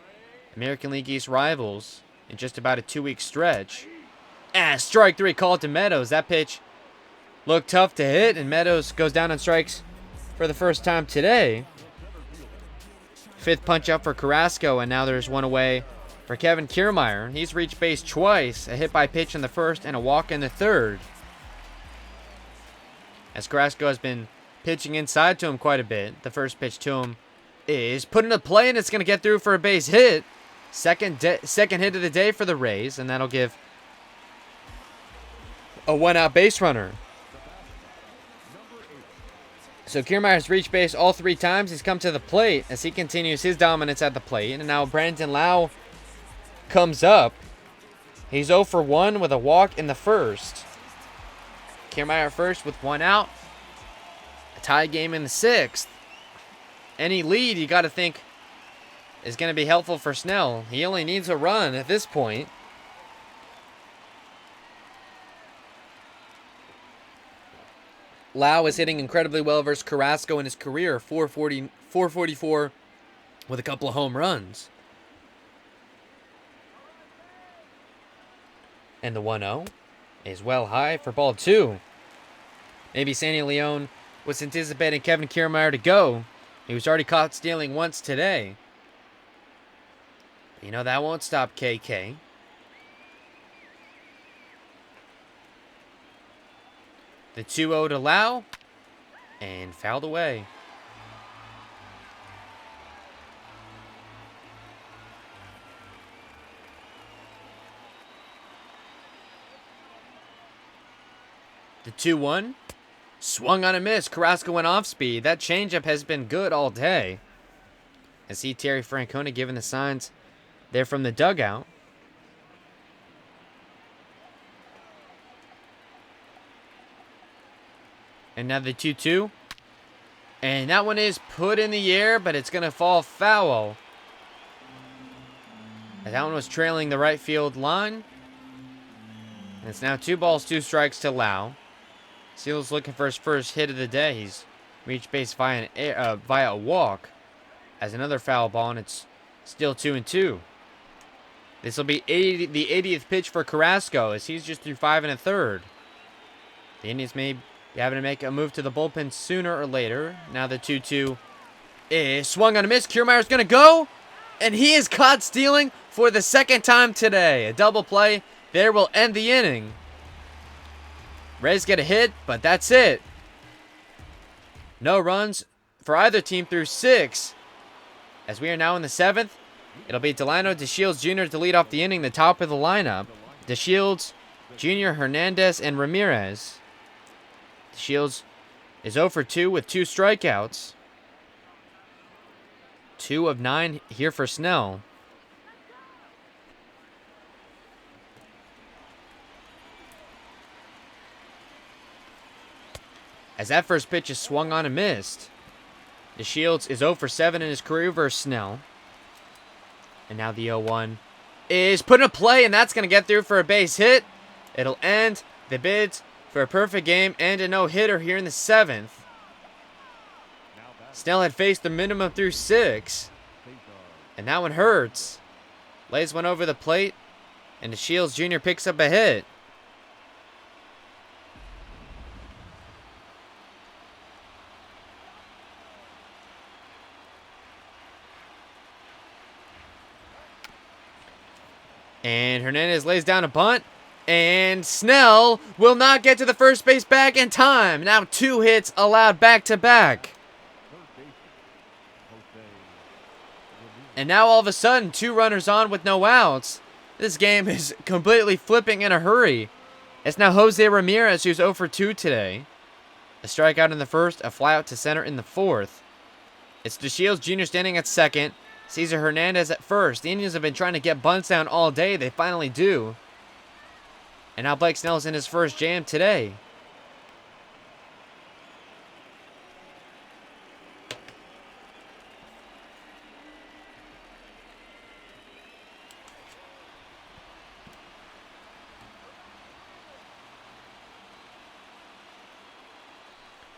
American League East rivals in just about a 2-week stretch. Strike 3 called to Meadows. That pitch looked tough to hit, and Meadows goes down on strikes for the first time today. 5th punch up for Carrasco, and now there's one away for Kevin Kiermaier. He's reached base twice, a hit by pitch in the 1st and a walk in the 3rd. As Carrasco has been pitching inside to him quite a bit. The first pitch to him is put into play, and it's going to get through for a base hit. Second hit of the day for the Rays, and that'll give a 1-out base runner. So Kiermaier's reached base all 3 times. He's come to the plate as he continues his dominance at the plate. And now Brandon Lau comes up. He's 0 for 1 with a walk in the 1st. Kiermaier first with 1 out. A tie game in the 6th. Any lead, you got to think, is going to be helpful for Snell. He only needs a run at this point. Lau is hitting incredibly well versus Carrasco in his career, 444 with a couple of home runs. And the 1-0 is well high for ball 2. Maybe Sandy Leon was anticipating Kevin Kiermaier to go. He was already caught stealing once today. You know, that won't stop KK. The 2-0 to Lau, and fouled away. The 2-1, swung on a miss. Carrasco went off speed. That changeup has been good all day. I see Terry Francona giving the signs there from the dugout. And now the 2-2. And that one is put in the air, but it's going to fall foul. And that one was trailing the right field line. And it's now 2 balls, 2 strikes to Lau. Seals looking for his first hit of the day. He's reached base via a walk. As another foul ball, and it's still 2-2. This will be the 80th pitch for Carrasco, as he's just through 5 1/3. The Indians may be having to make a move to the bullpen sooner or later. Now the 2-2 is swung on a miss. Kiermaier's going to go, and he is caught stealing for the second time today. A double play there will end the inning. Rays get a hit, but that's it. No runs for either team through 6. As we are now in the 7th, it'll be Delano DeShields Jr. to lead off the inning, the top of the lineup. DeShields Jr., Hernandez, and Ramirez. DeShields is 0 for 2 with 2 strikeouts. 2 of 9 here for Snell. As that first pitch is swung on and missed. DeShields is 0 for 7 in his career versus Snell. And now the 0-1 is put in a play, and that's going to get through for a base hit. It'll end the bids for a perfect game and a no-hitter here in the 7th. Snell had faced the minimum through 6. And that one hurts. Lays one over the plate, and DeShields Jr. picks up a hit. And Hernandez lays down a bunt. And Snell will not get to the first base bag in time. Now 2 hits allowed back-to-back. And now all of a sudden, 2 runners on with no outs. This game is completely flipping in a hurry. It's now Jose Ramirez who's 0 for 2 today. A strikeout in the first, a fly out to center in the 4th. It's DeShields Jr. standing at second. Cesar Hernandez at first. The Indians have been trying to get bunts down all day. They finally do. And now Blake Snell's in his first jam today.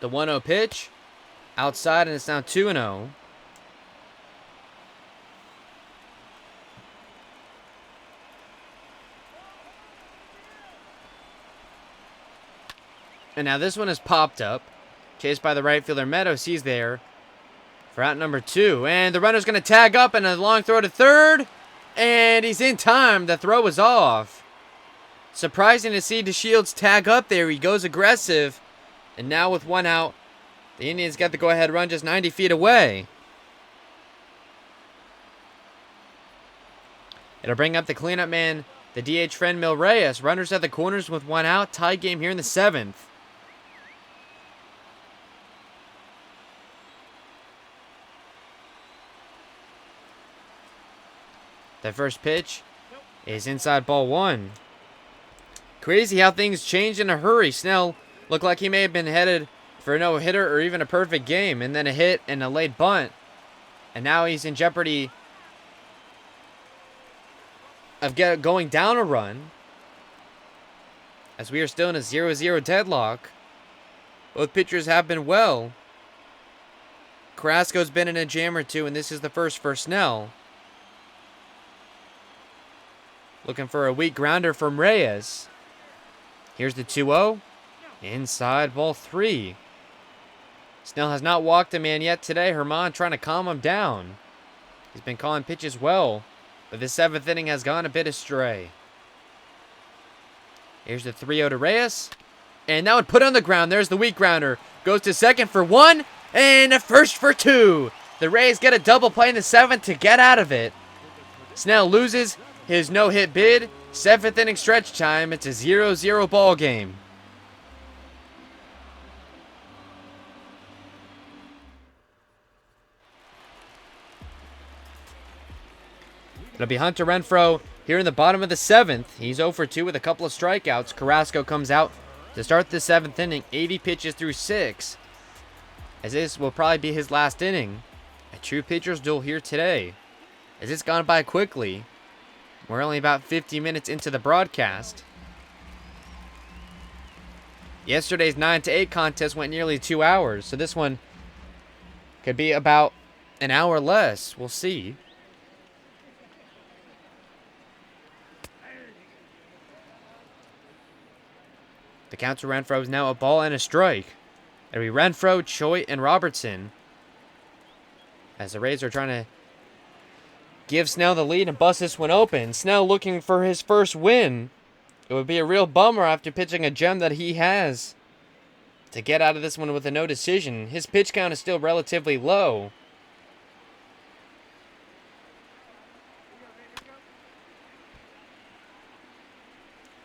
The 1-0 pitch. Outside, and it's now 2-0. And now this one is popped up. Chased by the right fielder Meadows. He's there for out number 2. And the runner's going to tag up, and a long throw to third. And he's in time. The throw is off. Surprising to see DeShields tag up there. He goes aggressive. And now with 1 out, the Indians got the go-ahead run just 90 feet away. It'll bring up the cleanup man, the DH Franmil Reyes. Runners at the corners with 1 out. Tie game here in the 7th. The first pitch is inside ball 1. Crazy how things change in a hurry. Snell looked like he may have been headed for a no-hitter or even a perfect game, and then a hit and a late bunt. And now he's in jeopardy of going down a run, as we are still in a 0-0 deadlock. Both pitchers have been well. Carrasco's been in a jam or two, and this is the first for Snell. Looking for a weak grounder from Reyes. Here's the 2-0. Inside, ball 3. Snell has not walked a man yet today. Herman trying to calm him down. He's been calling pitches well, but the 7th inning has gone a bit astray. Here's the 3-0 to Reyes. And that would put on the ground. There's the weak grounder. Goes to second for 1. And a first for 2. The Rays get a double play in the 7th to get out of it. Snell loses his no-hit bid. 7th inning stretch time. It's a 0-0 ball game. It'll be Hunter Renfro here in the bottom of the 7th. He's 0 for 2 with a couple of strikeouts. Carrasco comes out to start the 7th inning. 80 pitches through 6. As this will probably be his last inning. A true pitcher's duel here today. As it's gone by quickly. We're only about 50 minutes into the broadcast. Yesterday's 9-8 contest went nearly 2 hours. So this one could be about an hour less. We'll see. The count to Renfro is now a ball and a strike. It'll be Renfro, Choi, and Robertson. As the Rays are trying to give Snell the lead and bust this one open. Snell looking for his first win. It would be a real bummer after pitching a gem that he has to get out of this one with a no decision. His pitch count is still relatively low.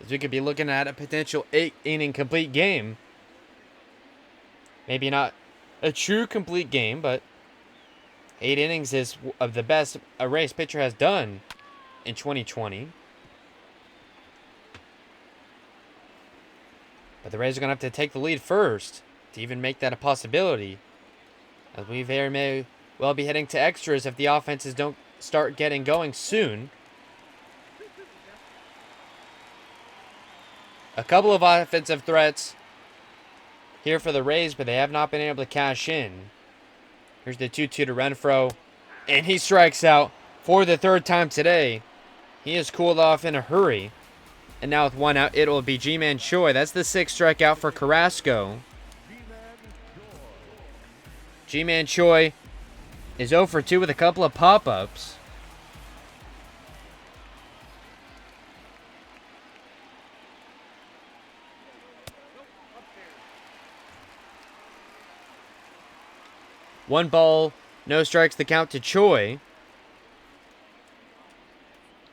As we could be looking at a potential 8-inning complete game. Maybe not a true complete game, but 8 innings is of the best a Rays pitcher has done in 2020. But the Rays are going to have to take the lead first to even make that a possibility. As we very may well be heading to extras if the offenses don't start getting going soon. A couple of offensive threats here for the Rays, but they have not been able to cash in. Here's the 2-2 to Renfro. And he strikes out for the 3rd time today. He has cooled off in a hurry. And now with 1 out, it will be Ji-Man Choi. That's the 6th strikeout for Carrasco. Ji-Man Choi is 0 for 2 with a couple of pop-ups. One ball, no strikes, the count to Choi.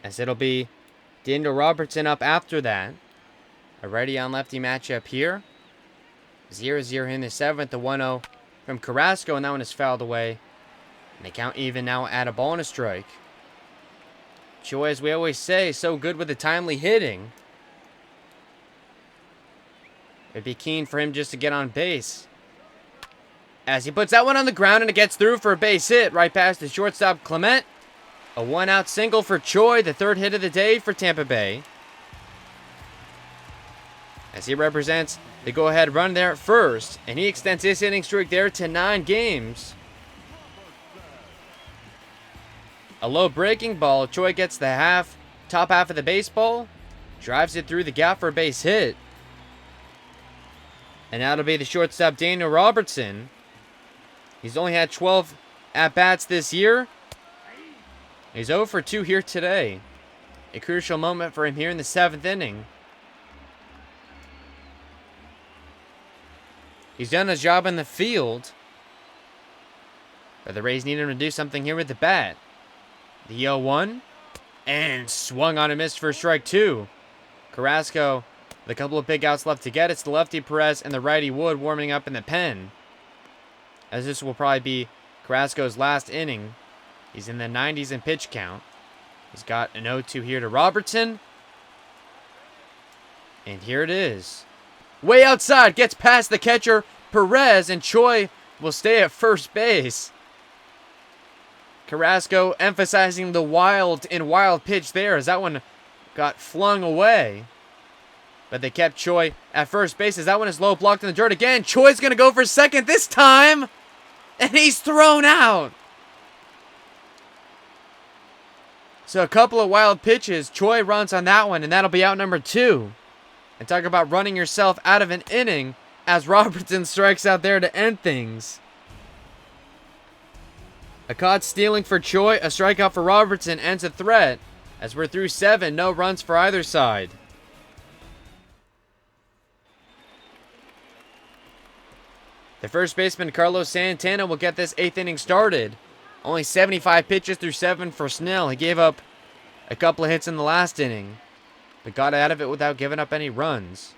As it'll be Dino Robertson up after that. A righty on lefty matchup here. 0-0 in the 7th, the 1-0 from Carrasco, and that one is fouled away. And they count even now at a ball and a strike. Choi, as we always say, so good with the timely hitting. It'd be keen for him just to get on base. As he puts that one on the ground and it gets through for a base hit right past the shortstop Clement. A 1-out single for Choi, the 3rd hit of the day for Tampa Bay. As he represents the go-ahead run there at first. And he extends his inning streak there to 9 games. A low breaking ball. Choi gets the top half of the baseball. Drives it through the gap for a base hit. And that'll be the shortstop Dino Robertson. He's only had 12 at-bats this year. He's 0 for 2 here today. A crucial moment for him here in the 7th inning. He's done his job in the field. But the Rays need him to do something here with the bat. The 0-1. And swung on and missed for strike 2. Carrasco, with a couple of big outs left to get. It's the lefty Perez and the righty Wood warming up in the pen. As this will probably be Carrasco's last inning. He's in the 90s in pitch count. He's got an 0-2 here to Robertson. And here it is. Way outside, gets past the catcher, Perez, and Choi will stay at first base. Carrasco emphasizing the wild pitch there, as that one got flung away. But they kept Choi at first base as that one is low, blocked in the dirt again. Choi's going to go for second this time. And he's thrown out. So a couple of wild pitches. Choi runs on that one, and that'll be out number 2. And talk about running yourself out of an inning as Robertson strikes out there to end things. A caught stealing for Choi, a strikeout for Robertson ends a threat as we're through 7, no runs for either side. The first baseman, Carlos Santana, will get this 8th inning started. Only 75 pitches through 7 for Snell. He gave up a couple of hits in the last inning, but got out of it without giving up any runs.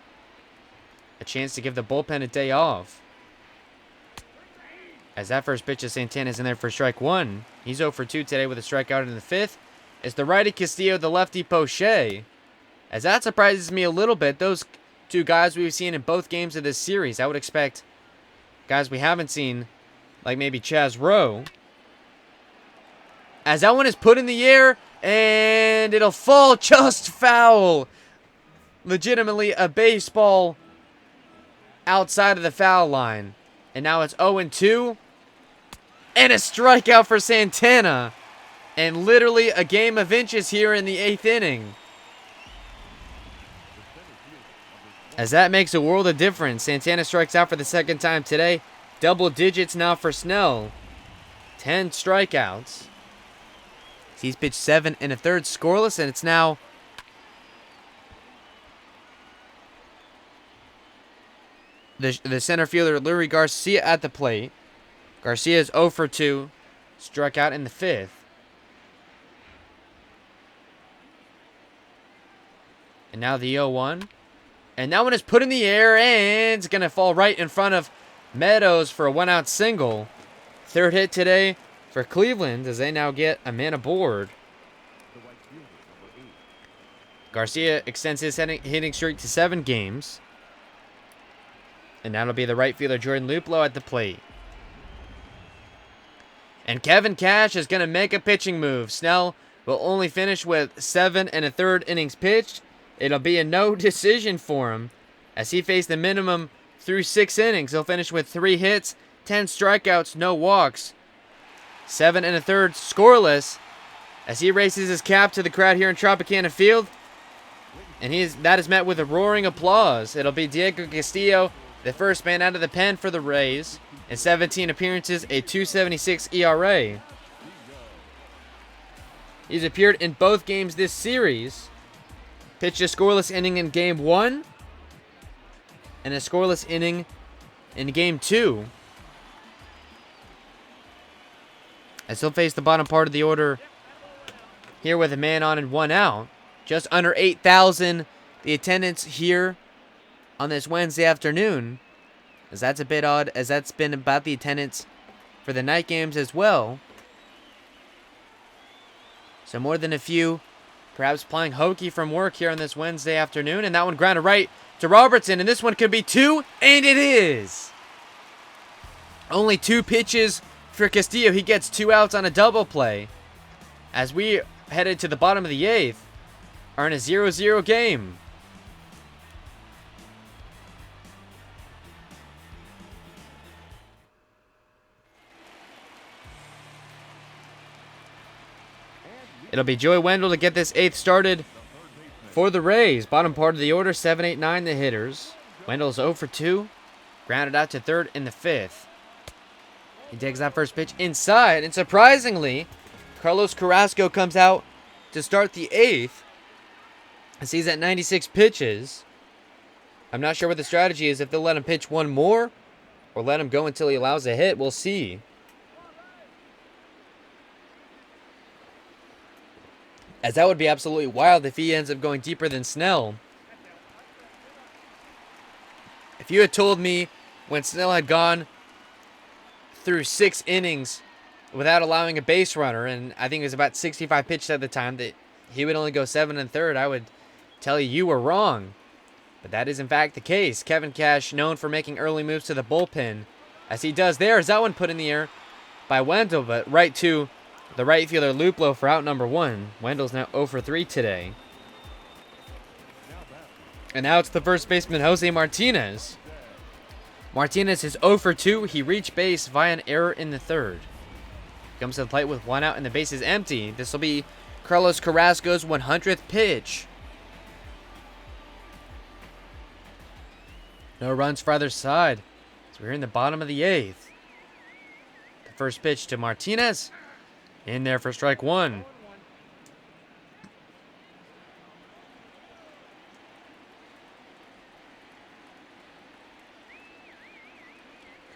A chance to give the bullpen a day off. As that first pitch of Santana's in there for strike 1. He's 0 for 2 today with a strikeout in the 5th. It's the righty Castillo, the lefty Poche. As that surprises me a little bit. Those two guys we've seen in both games of this series. I would expect guys we haven't seen, like maybe Chaz Rowe. As that one is put in the air, and it'll fall just foul. Legitimately a baseball outside of the foul line. And now it's 0-2. And a strikeout for Santana. And literally a game of inches here in the 8th inning. As that makes a world of difference. Santana strikes out for the 2nd time today. Double digits now for Snell. 10 strikeouts. He's pitched 7 1/3 scoreless, and it's now the center fielder, Lurie Garcia, at the plate. Garcia is 0 for 2. Struck out in the 5th. And now the 0-1. And that one is put in the air, and it's going to fall right in front of Meadows for a 1-out single. 3rd hit today for Cleveland as they now get a man aboard. Garcia extends his hitting streak to 7 games. And that'll be the right fielder, Jordan Luplow, at the plate. And Kevin Cash is going to make a pitching move. Snell will only finish with 7 1/3 innings pitched. It'll be a no decision for him as he faced the minimum through 6 innings. He'll finish with 3 hits, 10 strikeouts, no walks. 7 1/3 scoreless as he raises his cap to the crowd here in Tropicana Field. And that is met with a roaring applause. It'll be Diego Castillo, the first man out of the pen for the Rays. In 17 appearances, a 2.76 ERA. He's appeared in both games this series. Pitched a scoreless inning in Game 1. And a scoreless inning in Game 2. As he'll face the bottom part of the order here with a man on and 1 out. Just under 8,000 the attendance here on this Wednesday afternoon. As that's a bit odd, as that's been about the attendance for the night games as well. So more than a few, perhaps playing hokey from work here on this Wednesday afternoon. And that one grounded right to Robertson. And this one could be 2, and it is. Only 2 pitches for Castillo. He gets 2 outs on a double play. As we headed to the bottom of the 8th, are in a 0-0 game. It'll be Joey Wendell to get this 8th started for the Rays. Bottom part of the order, 7, 8, 9 the hitters. Wendell's 0 for 2. Grounded out to 3rd in the 5th. He takes that first pitch inside. And surprisingly, Carlos Carrasco comes out to start the 8th. As he's at 96 pitches. I'm not sure what the strategy is. If they'll let him pitch one more or let him go until he allows a hit. We'll see. As that would be absolutely wild if he ends up going deeper than Snell. If you had told me when Snell had gone through 6 innings without allowing a base runner, and I think it was about 65 pitches at the time, that he would only go 7 1/3, I would tell you were wrong. But that is in fact the case. Kevin Cash, known for making early moves to the bullpen, as he does there. Is that one put in the air by Wendell, but right to the right fielder Luplow for out number 1. Wendell's now 0 for 3 today. And now it's the first baseman, Jose Martinez. Martinez is 0 for 2. He reached base via an error in the third. Comes to the plate with 1 out and the base is empty. This will be Carlos Carrasco's 100th pitch. No runs for either side. So we're in the bottom of the 8th. The first pitch to Martinez. In there for strike 1.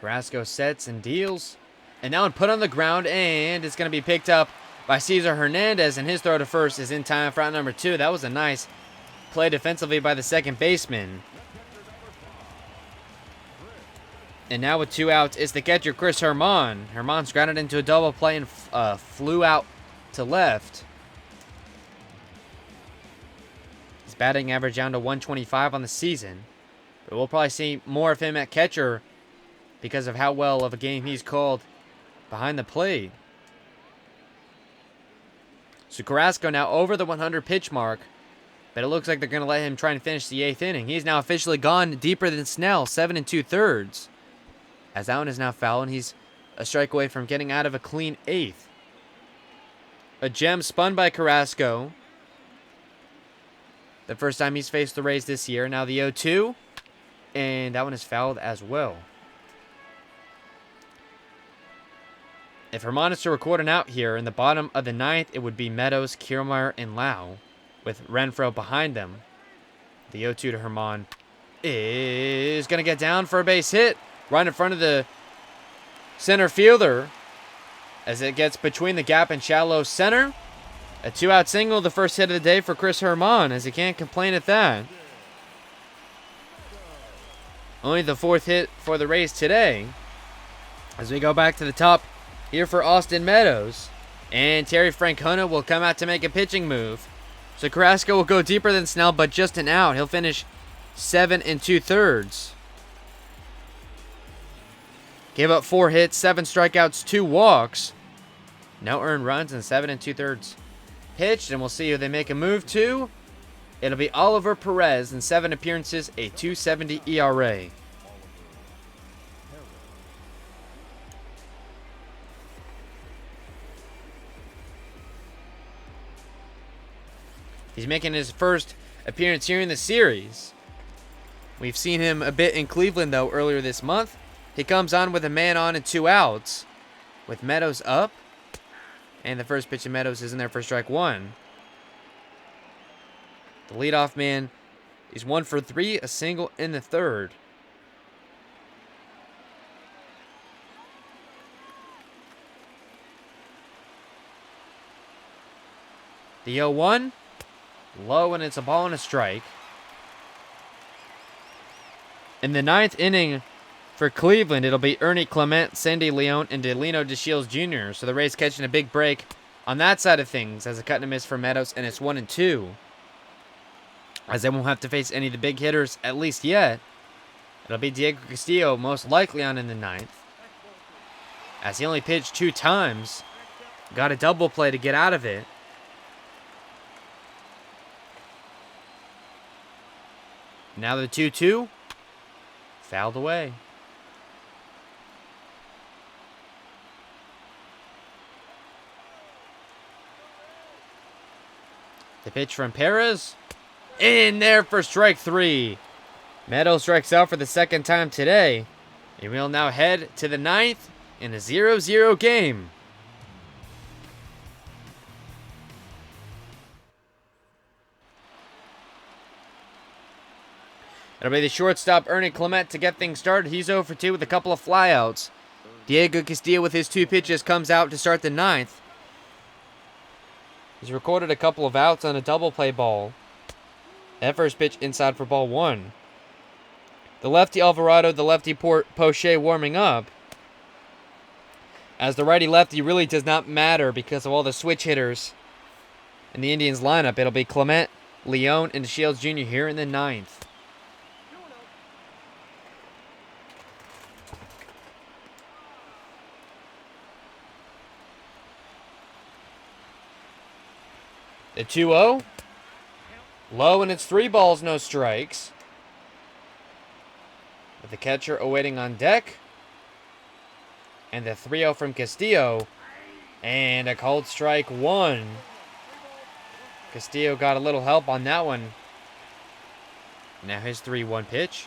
Carrasco sets and deals. And now put on the ground, and it's going to be picked up by Cesar Hernandez, and his throw to first is in time for out number 2. That was a nice play defensively by the second baseman. And now with 2 outs, it's the catcher, Chris Germán. Germán's grounded into a double play and flew out to left. His batting average down to 125 on the season. But we'll probably see more of him at catcher because of how well of a game he's called behind the plate. So Carrasco now over the 100 pitch mark, but it looks like they're going to let him try and finish the 8th inning. He's now officially gone deeper than Snell, 7 2/3. As that one is now foul, and he's a strike away from getting out of a clean 8th. A gem spun by Carrasco. The first time he's faced the Rays this year. Now the 0-2, and that one is fouled as well. If Germán is to record an out here in the bottom of the 9th, it would be Meadows, Kiermaier, and Lau, with Renfro behind them. The 0-2 to Germán is going to get down for a base hit right in front of the center fielder as it gets between the gap and shallow center. A 2-out single, the first hit of the day for Chris Germán, as he can't complain at that. Only the 4th hit for the Rays today. As we go back to the top here for Austin Meadows. And Terry Francona will come out to make a pitching move. So Carrasco will go deeper than Snell, but just an out. He'll finish 7 2/3. Gave up 4 hits, 7 strikeouts, 2 walks. No earned runs and 7 2/3 pitched. And we'll see who they make a move to. It'll be Oliver Perez in 7 appearances, a 2.70 ERA. He's making his first appearance here in the series. We've seen him a bit in Cleveland, though, earlier this month. He comes on with a man on and 2 outs with Meadows up. And the first pitch of Meadows is in there for strike 1. The leadoff man is 1 for 3, a single in the 3rd. The 0-1. Low, and it's a ball and a strike. In the 9th inning for Cleveland, it'll be Ernie Clement, Sandy Leon, and Delino DeShields Jr. So the Rays catching a big break on that side of things as a cut and a miss for Meadows, and it's 1-2. As they won't have to face any of the big hitters, at least yet. It'll be Diego Castillo most likely on in the 9th. As he only pitched 2 times. Got a double play to get out of it. Now the 2-2. Fouled away. The pitch from Perez. In there for strike 3. Meadows strikes out for the 2nd time today. And we'll now head to the 9th in a 0-0 game. It'll be the shortstop, Ernie Clement, to get things started. He's 0 for 2 with a couple of flyouts. Diego Castillo with his 2 pitches comes out to start the 9th. He's recorded a couple of outs on a double play ball. That first pitch inside for ball 1. The lefty Alvarado, the lefty Poche warming up. As the righty-lefty really does not matter because of all the switch hitters in the Indians lineup. It'll be Clement, Leon, and DeShields Jr. here in the 9th. The 2-0 Low, and it's 3 balls, no strikes. With the catcher awaiting on deck. And the 3-0 from Castillo. And a called strike 1. Castillo got a little help on that one. Now his 3-1 pitch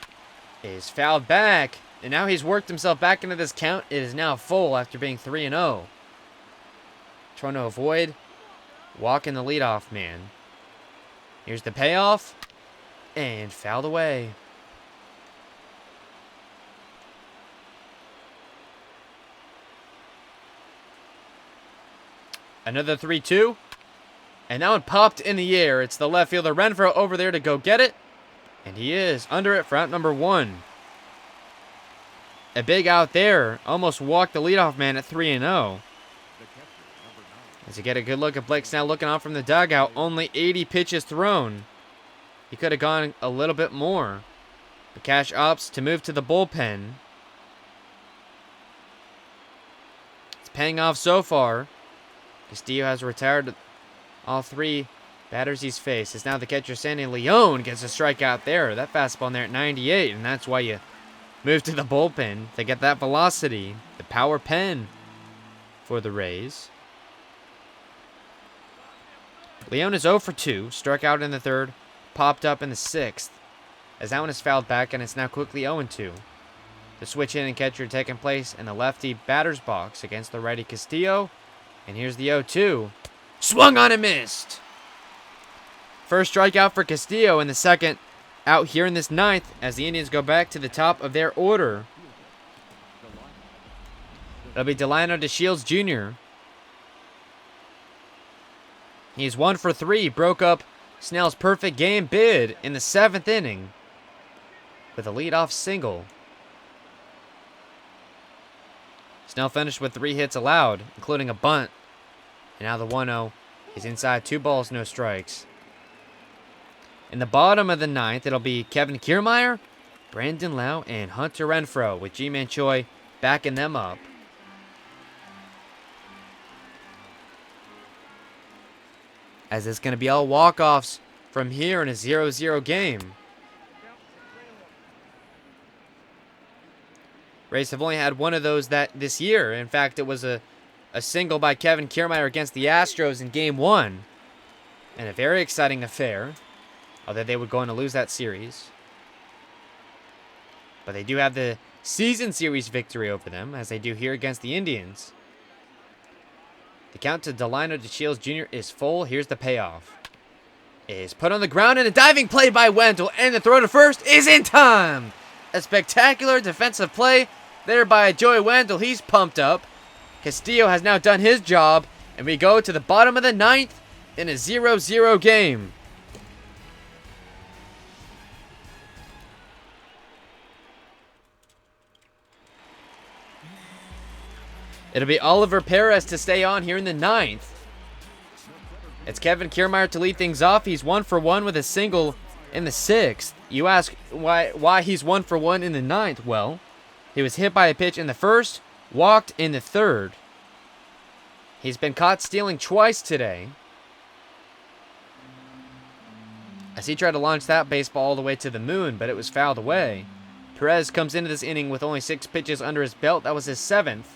is fouled back. And now he's worked himself back into this count. It is now full after being 3-0. Trying to avoid walking the leadoff man. Here's the payoff. And fouled away. Another 3-2. And that one popped in the air. It's the left fielder Renfro over there to go get it. And he is under it for out number 1. A big out there. Almost walked the leadoff man at 3-0. As you get a good look at Blake Snell looking on from the dugout. Only 80 pitches thrown. He could have gone a little bit more. The Cash opts to move to the bullpen. It's paying off so far. Castillo has retired all 3 batters he's faced. It's now the catcher Sandy Leon gets a strikeout there. That fastball in there at 98, and that's why you move to the bullpen to get that velocity. The power pen for the Rays. Leon is 0 for 2, struck out in the 3rd, popped up in the 6th. As that one is fouled back, and it's now quickly 0-2. The switch hitting catcher taking place in the lefty batter's box against the righty Castillo. And here's the 0-2. Swung on and missed. First strikeout for Castillo, and the second out here in this 9th as the Indians go back to the top of their order. It'll be Delino DeShields Jr. He's 1 for 3, broke up Snell's perfect game bid in the 7th inning with a leadoff single. Snell finished with 3 hits allowed, including a bunt. And now the 1-0 is inside 2 balls, no strikes. In the bottom of the 9th, it'll be Kevin Kiermaier, Brandon Lau, and Hunter Renfro, with G-Man Choi backing them up. As it's going to be all walk-offs from here in a 0-0 game. Rays have only had one of those this year. In fact, it was a single by Kevin Kiermaier against the Astros in Game 1. And a very exciting affair. Although they would go on to lose that series. But they do have the season series victory over them, as they do here against the Indians. The count to Delino DeShields Jr. is full. Here's the payoff. It is put on the ground, and a diving play by Wendell. And the throw to first is in time. A spectacular defensive play there by Joey Wendell. He's pumped up. Castillo has now done his job. And we go to the bottom of the 9th in a 0-0 game. It'll be Oliver Perez to stay on here in the 9th. It's Kevin Kiermaier to lead things off. He's 1 for 1 with a single in the 6th. You ask why he's 1 for 1 in the 9th. Well, he was hit by a pitch in the 1st, walked in the 3rd. He's been caught stealing twice today. As he tried to launch that baseball all the way to the moon, but it was fouled away. Perez comes into this inning with only 6 pitches under his belt. That was his 7th.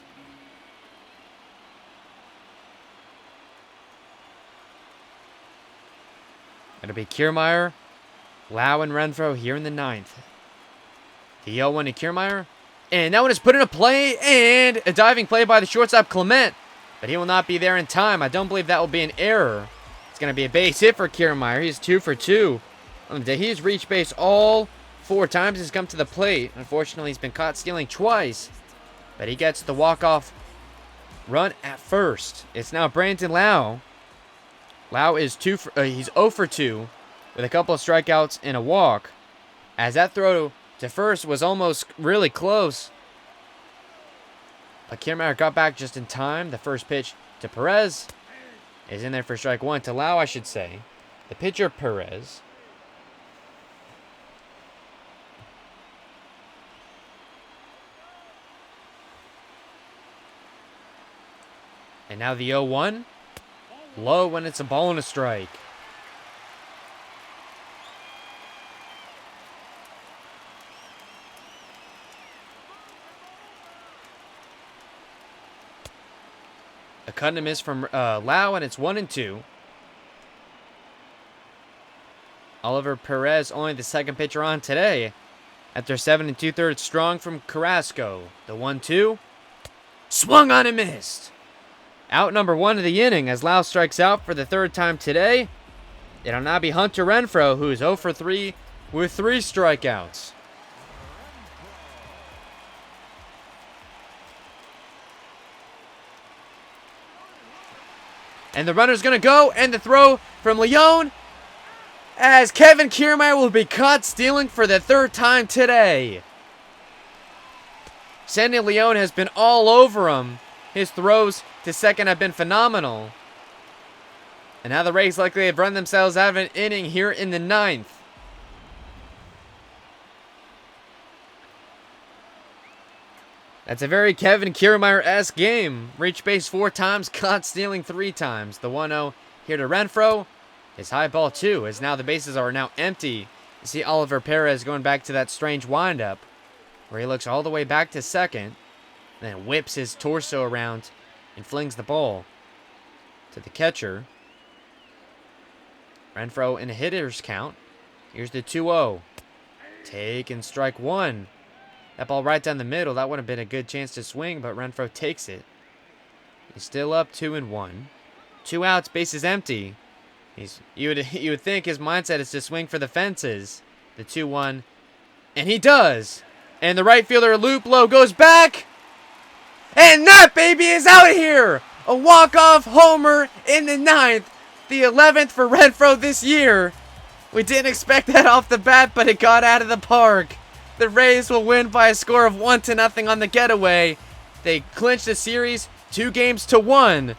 It'll be Kiermaier, Lau, and Renfro here in the 9th. The 0-1 to Kiermaier. And that one is put in a play, and a diving play by the shortstop Clement. But he will not be there in time. I don't believe that will be an error. It's going to be a base hit for Kiermaier. He's 2 for 2 on the day. He's reached base all 4 times. He's come to the plate. Unfortunately, he's been caught stealing twice. But he gets the walk-off run at first. It's now Brandon Lau. Lau is he's 0 for 2 with a couple of strikeouts and a walk. As that throw to first was almost really close. But Kiermaier got back just in time. The first pitch to Perez is in there for strike 1. To Lau, I should say. The pitcher, Perez. And now the 0-1. Low when it's a ball and a strike. A cut and a miss from Lau, and it's 1-2. Oliver Perez, only the second pitcher on today. After 7 2/3 strong from Carrasco. The 1-2. Swung on and missed. Out number 1 of the inning as Lau strikes out for the third time today. It'll now be Hunter Renfro, who is 0 for 3 with 3 strikeouts. And the runner's going to go, and the throw from Leon, as Kevin Kiermaier will be caught stealing for the third time today. Sandy Leon has been all over him. His throws to second have been phenomenal. And now the Rays likely have run themselves out of an inning here in the 9th. That's a very Kevin Kiermaier-esque game. Reached base 4 times, caught stealing 3 times. The 1-0 here to Renfro. His high ball 2, as now the bases are now empty. You see Oliver Perez going back to that strange windup, where he looks all the way back to second, then whips his torso around and flings the ball to the catcher. Renfro in a hitter's count. Here's the 2-0. Take and strike 1. That ball right down the middle. That would have been a good chance to swing, but Renfro takes it. He's still up 2-1. 2 outs, bases empty. You would think his mindset is to swing for the fences. The 2-1, and he does. And the right fielder Luplo goes back, and that baby is out of here. A walk-off homer in the 9th, the 11th for Renfro this year. We didn't expect that off the bat, but it got out of the park. The Rays will win by a score of 1-0 on the getaway. They clinch the series 2-1.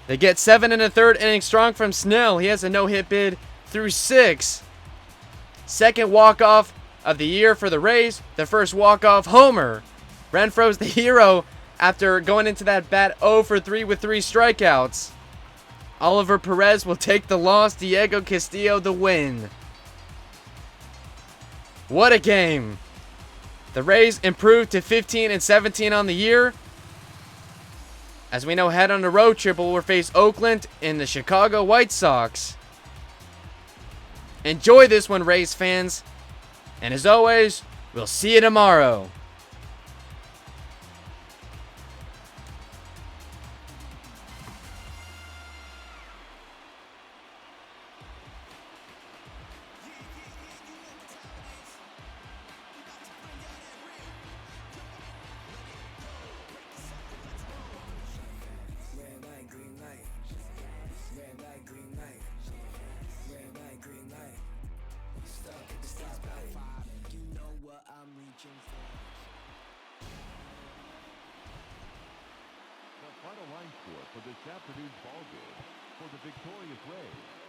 They get 7 1/3 innings strong from Snell. He has a no-hit bid through 6. Second walk-off of the year for the Rays. The first walk-off homer. Renfro's the hero after going into that bat 0 for 3 with 3 strikeouts. Oliver Perez will take the loss. Diego Castillo the win. What a game. The Rays improved to 15-17 on the year. As we know, head on the road trip will face Oakland and the Chicago White Sox. Enjoy this one, Rays fans. And as always, we'll see you tomorrow. Final line score for this afternoon's ball game for the victorious Rays.